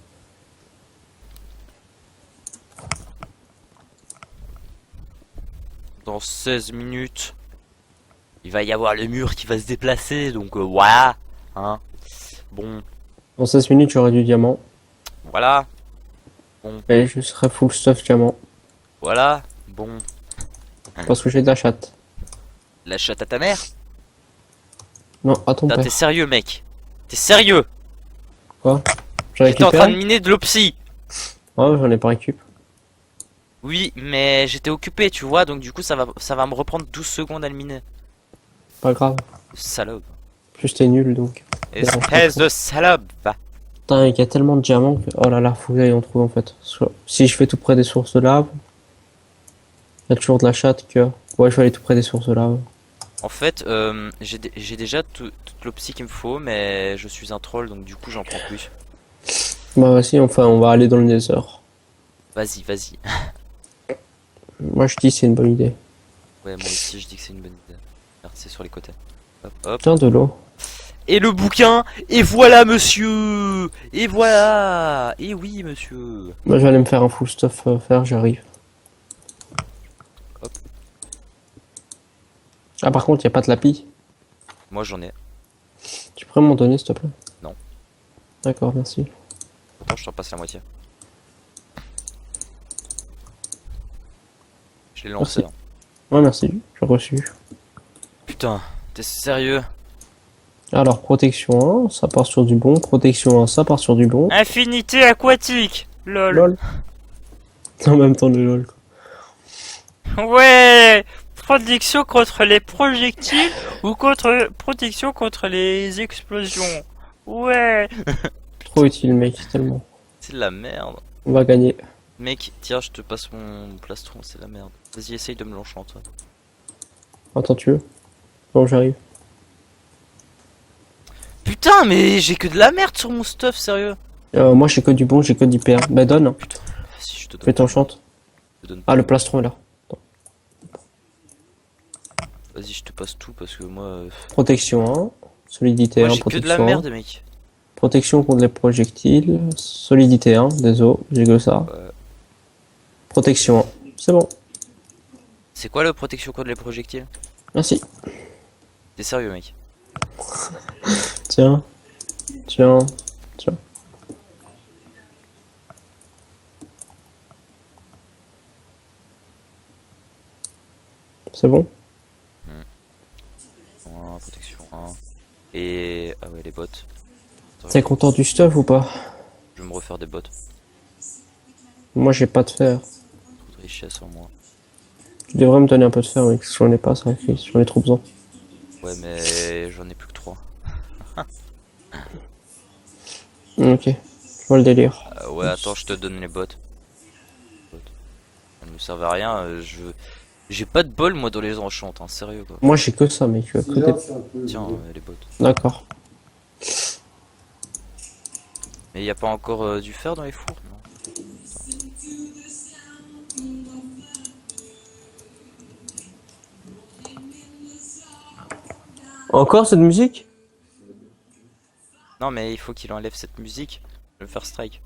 Dans 16 minutes, il va y avoir le mur qui va se déplacer, donc voilà. Hein. Bon, Dans 16 minutes, j'aurai du diamant. voilà. Et je serai full stuff diamant. Voilà. Bon. Parce que j'ai de la chatte. La chatte à ta mère? Non, à ton Putain, père. t'es sérieux, mec? T'es sérieux? Quoi? J'ai J'étais en train de récupéré? miner de l'opsie. Oh, j'en ai pas récup. Oui, mais j'étais occupé, tu vois, donc du coup ça va me reprendre 12 secondes à le miner. Pas grave. Salope. Plus t'es nul, donc. Espèce de salope. Va. Putain, il y a tellement de diamants que... Oh là là, faut que j'aille en trouver, en fait. Parce que si je fais tout près des sources de lave... Il y a toujours de la chatte que... Ouais, je vais aller tout près des sources de lave. En fait, j'ai déjà toute l'opsie qu'il me faut, mais je suis un troll, donc du coup j'en prends plus. Bah vas-y, enfin, on va aller dans le Nether. Vas-y. Moi, je dis c'est une bonne idée. Ouais, moi aussi je dis que c'est une bonne idée. Regarde, c'est sur les côtés. Hop, hop. Putain, de l'eau. Et le bouquin. Et voilà, monsieur. Et voilà. Et oui, monsieur. Moi, je vais aller me faire un full stuff faire, j'arrive. Ah, par contre, y a pas de lapis. Moi j'en ai. Tu pourrais m'en donner, s'il te plaît? Non. D'accord, merci. Pourtant je t'en passe la moitié. Je l'ai lancé. Merci. Ouais, merci, j'ai reçu. Putain, t'es sérieux? Alors, protection 1, ça part sur du bon. Protection 1, ça part sur du bon. Infinité aquatique. Lol. LOL. En même temps, le LOL, quoi. Ouais. Protection contre les projectiles ou contre protection contre les explosions. Ouais. Trop utile, mec, tellement. C'est de la merde. On va gagner. Mec, tiens, je te passe mon plastron, c'est de la merde. Vas-y, essaye de me l'enchanter. Attends, tu veux? Bon, j'arrive. Putain, mais j'ai que de la merde sur mon stuff, sérieux. Moi, j'ai que du bon, j'ai que du PA. Bah, donne. Hein. Si je te donne. Fais ton chante. Je te donne. Ah, le plastron est là. Vas-y, je te passe tout parce que moi. Protection 1. Solidité Moi 1. j'ai que de Protection la 1. merde, mec. Protection contre les projectiles. Solidité 1. Désolé, j'ai que ça. Ouais. Protection 1. C'est bon. C'est quoi la protection contre les projectiles? Merci. T'es sérieux, mec? Tiens. Tiens. Tiens. C'est bon? Protection 1. Et. Ah ouais, les bottes. Attends, T'es content du stuff ou pas? je vais me refaire des bottes. Moi, j'ai pas de fer. Trop de richesse en moi. Tu devrais me donner un peu de fer, mec. Parce que j'en ai pas, ça fait. J'en ai trop besoin. Ouais, mais j'en ai plus que 3. Ok. Je vois le délire. Ouais, attends, je te donne les bottes. Elles me servent à rien. J'ai pas de bol, moi, dans les enchantes, hein, sérieux, quoi. Moi, j'ai que ça, mec. Que Celui-là, des... c'est un peu. Tiens, les bottes. D'accord. Mais y a pas encore du fer dans les fours, non? Encore cette musique? Non, mais il faut qu'il enlève cette musique. Je vais faire strike.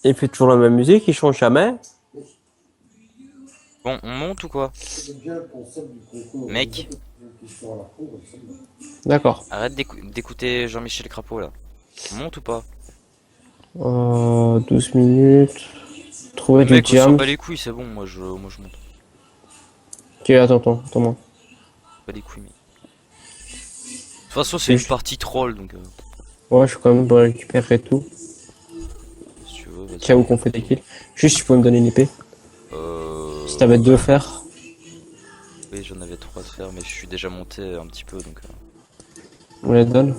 Il fait toujours la même musique, il change jamais. Bon, on monte ou quoi? C'est bien le concept du concours. Mec. Qui sont à la cour, elles sont là. D'accord. Arrête d'écouter Jean-Michel Crapaud, là. On monte ou pas? 12 minutes. Trouver du Mec, on s'en diam. bat les couilles, c'est bon, moi je monte. Ok, attends-moi. Pas les couilles, mais. De toute façon, c'est une Je- partie troll, donc Ouais, je suis quand même pour récupérer tout. si tu veux, vas-y. Tiens, où qu'on fait des kills. Juste, tu peux me donner une épée. Si t'avais Ouais. 2 fers. Oui, j'en avais 3 de fer, mais je suis déjà monté un petit peu, donc. On les donne.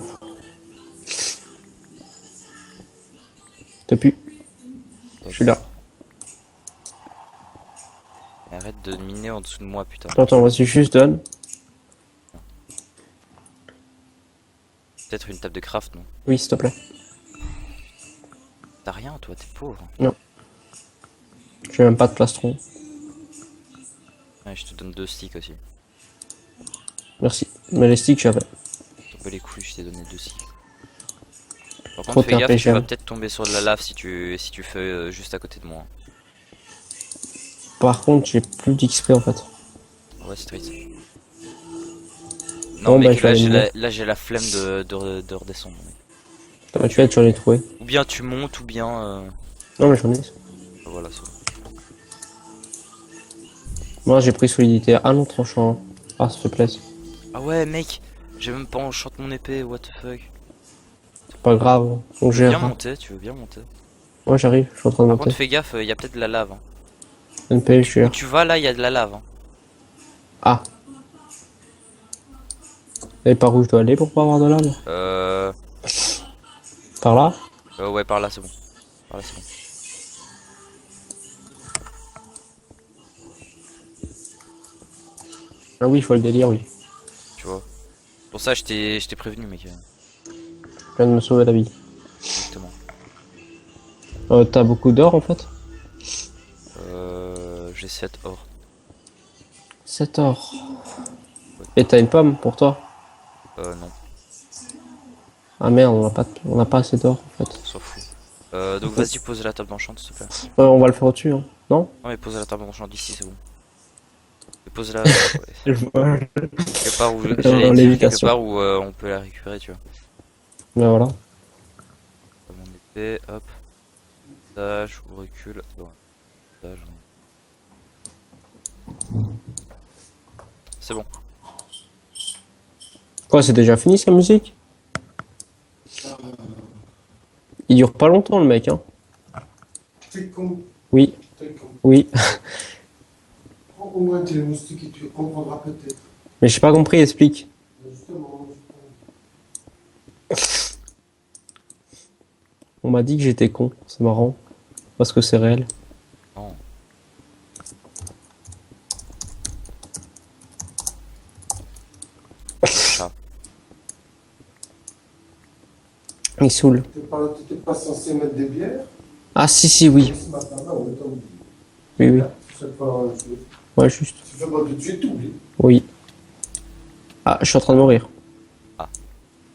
Depuis. Je suis là. Arrête de miner en dessous de moi, putain. Attends, vas-y, juste donne. Peut-être une table de craft, non? Oui, s'il te plaît. T'as rien, toi, t'es pauvre. J'ai même pas de plastron. Ouais, je te donne 2 sticks aussi. Merci. Mais les sticks, j'avais. T'en bats les couilles, je t'ai donné 2 sticks. Par Trop contre, fais gaffe, tu TRPGM. vas peut-être tomber sur de la lave si tu fais juste à côté de moi. Par contre, j'ai plus d'XP en fait. Ouais, c'est triste. Bon, Non, bah, mec, je vais aller là j'ai la flemme de redescendre. Mec. T'aurais pu être, j'en ai trouvé. Ou bien tu montes, ou bien. Non, mais j'en ai. Voilà, ça. Moi, j'ai pris solidité. Ah non, tranchant. Ah, ça fait plaisir. Ah ouais, mec, j'ai même pas enchante mon épée, what the fuck. C'est pas grave. On Tu veux bien gère. monter, tu veux bien monter. Moi, j'arrive. Je suis en train de Par monter. contre, fais gaffe, il y a peut-être de la lave. Hein. NP, je suis Où là. tu vas là, il y a de la lave. Hein. Ah. Et par où je dois aller pour pas avoir de lave? Par là? Ouais, par là, c'est bon. Par là, c'est bon. Ah oui, il faut le délire, oui. Tu vois. Pour ça, je t'ai prévenu, mec. Je viens de me sauver la vie. Exactement. T'as beaucoup d'or en fait? J'ai 7 or. 7 or. Et t'as une pomme pour toi? Non, Ah merde, on a pas assez d'or en fait. on s'en fout. Donc vas-y, pose la table d'enchant, s'il te plaît. On va le faire au-dessus. Hein. Non mais pose la table marchande ici, c'est bon. Et pose la... ouais. Je vois. Quelque part où, Dans j'allais dire quelque l'évitation. part où on peut la récupérer, tu vois. Ben voilà. Comme on était, hop. Dash, ou recule. Bon. Dash. C'est bon. Quoi, c'est déjà fini sa musique? Il dure pas longtemps le mec, hein. T'es con, Oui, t'es con. oui. Prends au moins tes moustiques et tu comprendras peut-être. Mais j'ai pas compris, explique. Justement, On m'a dit que j'étais con, c'est marrant. Parce que c'est réel. Non. Chat. Il saoule. t'étais pas censé mettre des bières? Ah si si oui. Ce matin-là, on est en dit. Oui oui. C'est pas... Ouais juste. Tu fais pas tout de suite, oublie. Oui. Ah, je suis en train de mourir. Ah.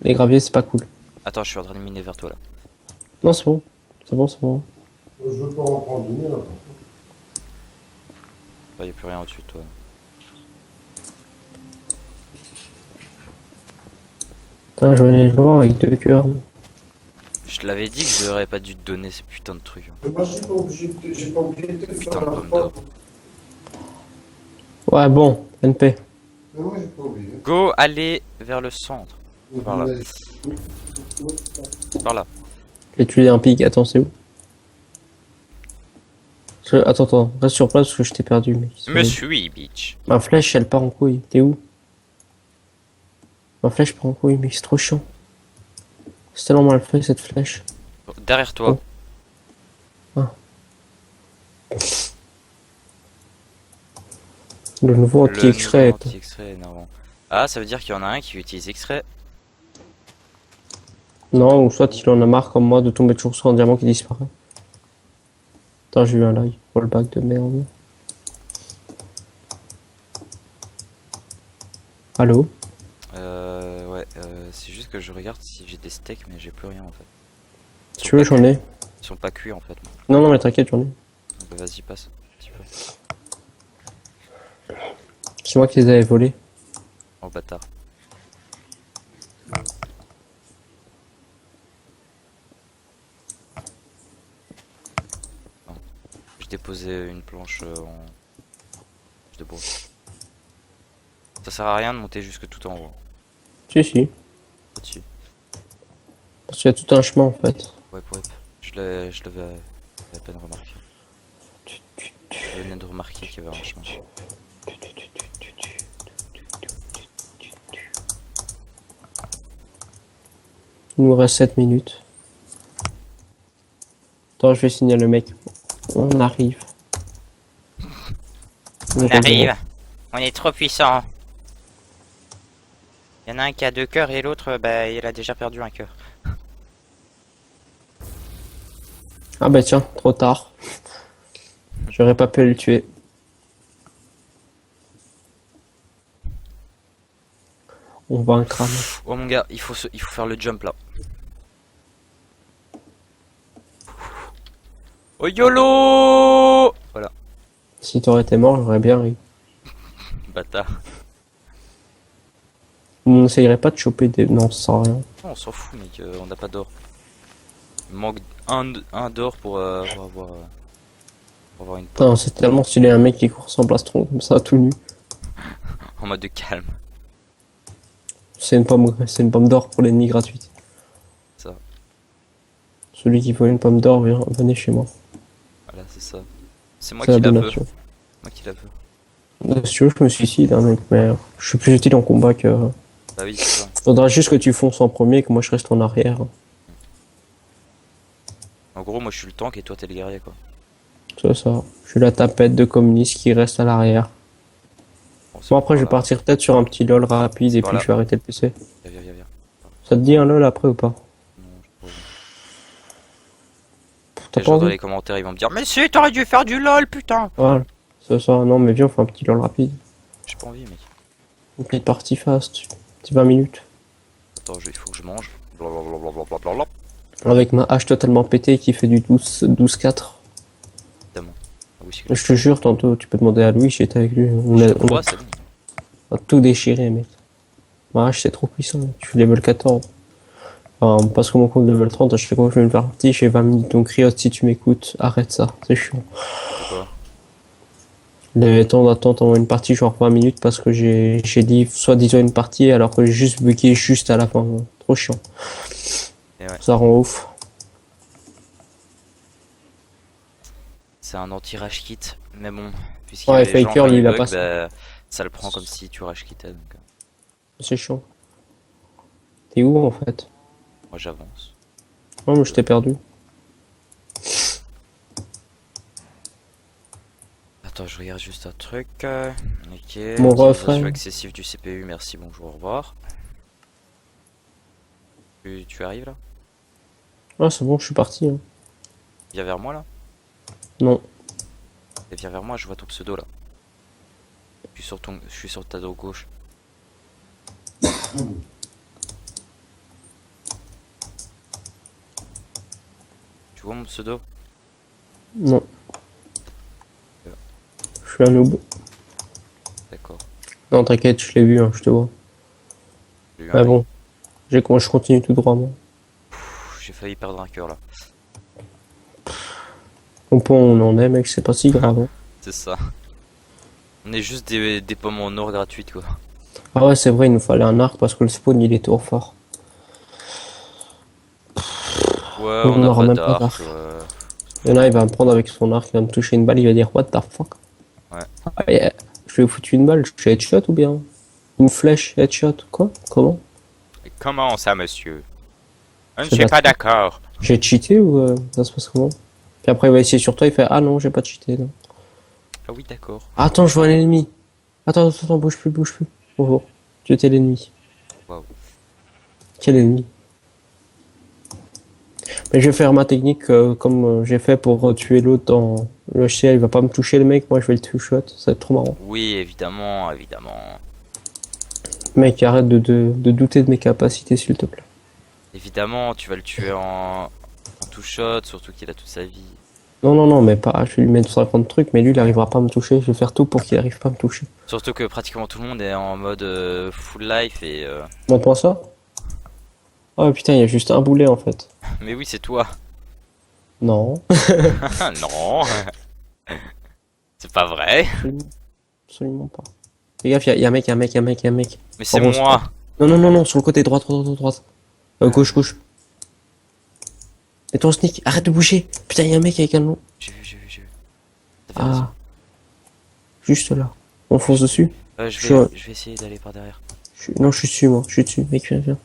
Les graviers c'est pas cool. Attends, je suis en train de miner vers toi là. Non c'est bon. C'est bon, c'est bon. Je veux pas en prendre une, là. Bah, y a plus rien au-dessus de toi. Putain, je venais le voir avec 2 cœurs. Je te l'avais dit que j'aurais pas dû te donner ces putains de trucs. Mais moi, j'ai pas oublié de te Putain faire de la pomme d'or. repas. Ouais bon, NP. Mais moi, j'ai pas oublié. Go, allez vers le centre. Par là. Mais- Par là. J'ai tué un pic, attends c'est où? Attends, attends, reste sur place parce que je t'ai perdu mec. Me suis, bitch. Ma flèche elle part en couille, t'es où? Ma flèche part en couille mec, c'est trop chiant. C'est tellement mal fait cette flèche. Derrière toi. Le nouveau Le anti-extrait. nouveau anti-extrait énervant. Ah, ça veut dire qu'il y en a un qui utilise extrait. Non, ou soit il en a marre comme moi de tomber toujours sur un diamant qui disparaît. Putain, j'ai eu un lag. Rollback de merde. Allô? Ouais, c'est juste que je regarde si j'ai des steaks, mais j'ai plus rien en fait. Si tu veux, j'en ai. Ils sont pas cuits en fait. Non, non, mais t'inquiète, j'en ai. Donc, vas-y, passe. Un petit peu. C'est moi qui les avais volés. Oh bâtard. Non. J'ai déposé une planche en de bois. Ça sert à rien de monter jusque tout en haut. Si, si. Au-dessus. Parce qu'il y a tout un chemin en fait. Ouais. Je l'avais à peine remarqué. Je venais de remarquer qu'il y avait un chemin. Il nous reste 7 minutes. Attends, je vais signer le mec. On arrive. On arrive. On est trop puissant. Il y en a un qui a 2 cœurs et l'autre, bah, il a déjà perdu un cœur. Ah bah tiens, trop tard. J'aurais pas pu le tuer. On va un crâne. Oh mon gars, il faut faire le jump là. Oh YOLO! Voilà, Si t'aurais été mort, j'aurais bien ri. bâtard. On n'essayerait pas de choper des... Non, ça sert à rien. Non, on s'en fout mec, on n'a pas d'or. Il manque un d'or pour avoir une pomme Putain, c'est tellement stylé un mec qui court sans plastron comme ça, tout nu. en mode de calme. C'est une pomme d'or pour l'ennemi gratuite. Ça, Celui qui veut une pomme d'or, venez chez moi. voilà, c'est ça. C'est moi C'est la qui la veux. donation. Moi qui la veux. Si tu veux, je me suicide, hein, mec, mais je suis plus utile en combat que... Bah oui, c'est ça. Faudra juste que tu fonces en premier, que moi je reste en arrière. En gros, moi je suis le tank et toi t'es le guerrier quoi. C'est ça. Je suis la tapette de communiste qui reste à l'arrière. C'est Bon, après, je vais par là. partir peut-être sur un petit LOL rapide et puis Voilà. je vais arrêter le PC. Viens. Ça te dit un LOL après ou pas? Non, je trouve. T'as Les pas gens dans envie? les commentaires ils vont me dire mais si t'aurais dû faire du LOL putain. Voilà. C'est ça. Non, mais viens, on fait un petit LOL rapide. J'ai pas envie mec. Une petite partie fast. Petit 20 minutes. Attends, il faut que je mange. Blablabla. Avec ma hache totalement pétée qui fait du 12-4. Évidemment. Oui, c'est Je te jure, tantôt, tu peux demander à Louis, j'étais avec lui. ouais, c'est bon. On a tout déchiré, mec. Marache, c'est trop puissant, mec. Je suis level 14. Enfin, parce que mon compte level 30, je fais quoi? Je fais une partie, j'ai 20 minutes. Donc, Riot, si tu m'écoutes, arrête ça, c'est chiant. Pourquoi? Les temps d'attente en une partie, genre 20 minutes, parce que j'ai dit soi-disant une partie, alors que j'ai juste bugué juste à la fin. Trop chiant. Et ouais. Ça rend ouf. C'est un anti-rage kit, mais bon, puisqu'il y Ouais, a des gens Faker, quand lui, ils il a bug, pas ça. bah, ça le prend comme si tu rage quittais, donc C'est chiant. T'es où, en fait? moi j'avance. Non, mais je t'ai perdu. Attends, je regarde juste un truc. Ok, Mon utilisation refrain. excessive du CPU, merci, bonjour, au revoir. Tu arrives là? Ah, c'est bon, je suis parti. Hein. Viens vers moi là? Non. Et viens vers moi, je vois ton pseudo là. Je suis sur ta dos gauche. Tu vois mon pseudo? Non. Je suis un noob. D'accord. Non, t'inquiète, je l'ai vu, hein, je te vois. J'ai eu un Ah œil. bon. Je continue tout droit, moi. J'ai failli perdre un cœur là. Au point où on en est, mec, c'est pas si grave. Hein. C'est ça. On est juste des pommes en or gratuites quoi. Ah ouais, c'est vrai, il nous fallait un arc parce que le spawn, il est trop fort. Ouais, On on n'a n'aura pas même pas d'arc. d'arc. Il y en a, il va me prendre avec son arc, il va me toucher une balle, il va dire what the fuck. Ouais. Ah, yeah. Je lui ai foutu une balle, je suis headshot ou bien une flèche headshot, quoi? Comment? Comment ça, monsieur? Je ne C'est suis pas- pas d'accord. J'ai cheaté ou ça se passe comment? Puis après il va essayer sur toi, il fait ah non, j'ai pas cheaté. Non. Ah oui, d'accord. Attends, je vois un ennemi. Attends, bouge plus, bouge plus. Oh, tu étais l'ennemi. Waouh. Quel ennemi? Mais je vais faire ma technique comme j'ai fait pour tuer l'autre dans le chien, il va pas me toucher le mec, moi je vais le two-shot, ça va être trop marrant. Oui, évidemment, évidemment. Mec, arrête de douter de mes capacités s'il te plaît. Évidemment, tu vas le tuer en two shot, surtout qu'il a toute sa vie. Non, mais pas, je vais lui mettre 50 trucs, mais lui il arrivera pas à me toucher, je vais faire tout pour qu'il arrive pas à me toucher. Surtout que pratiquement tout le monde est en mode full life et Montre-moi ça. Oh putain, il y a juste un boulet en fait. mais oui, c'est toi. Non. Non. C'est pas vrai. Absolument pas. Fais gaffe, il y a un mec, il y a un mec, il y a un mec, il y a un mec. Mais c'est Rose, moi. Non, sur le côté droite. Gauche. Et ton sneak, arrête de bouger. Putain, il y a un mec avec un nom. J'ai vu. T'as fait raison. Ah. Juste là. On fonce dessus. Je vais essayer d'aller par derrière. Non, je suis dessus, moi. Je suis dessus. Mec, viens.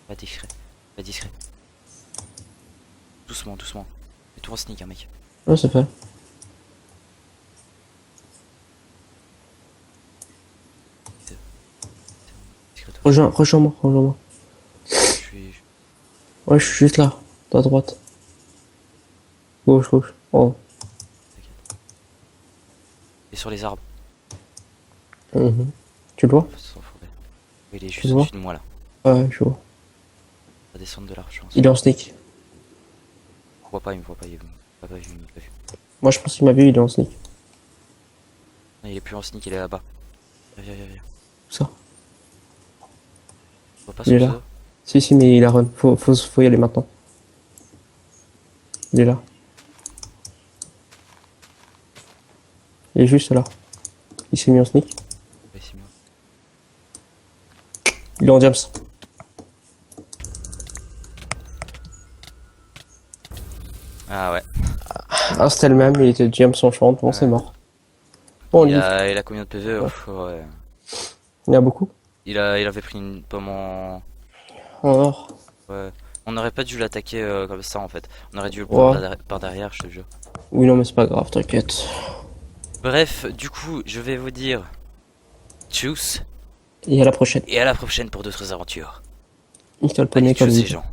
Pas discret. Doucement. Mets-toi en sneak, hein, mec. Ouais, c'est fait. Discret. Rejoins-moi. Je suis. Ouais, je suis juste là. À droite. Gauche. Oh. T'inquiète. Et sur les arbres. Mhm. Tu le vois? Sans forêt. Il est Tu juste le vois au-dessus de moi là. Ouais, je vois. On va descendre de l'arche. Il est en sneak. Il me voit pas, il m'a pas vu. Moi, je pense qu'il m'a vu, il est en sneak. Non, il est plus en sneak, il est là-bas. Viens. Où ça? Je vois pas Il est son là. pseudo. Si, mais il a run. Faut y aller maintenant. Il est là. Il est juste là. Il s'est mis en sneak. Ouais, c'est mieux. Il est en jams. Ah ouais. Ah, c'était le même, il était jams en chante. Bon, c'est mort. Bon, il livre. a combien de PV? Ouais. Ouais. Il y en a beaucoup. Il avait pris une pomme en. En or. Ouais. On n'aurait pas dû l'attaquer comme ça en fait. On aurait dû le prendre Ouais. par derrière, je te jure. Oui, non, mais c'est pas grave, t'inquiète. Bref, du coup, je vais vous dire tchuss Et à la prochaine. et à la prochaine pour d'autres aventures. Nickel Allez, poney comme tchuss dit. les gens.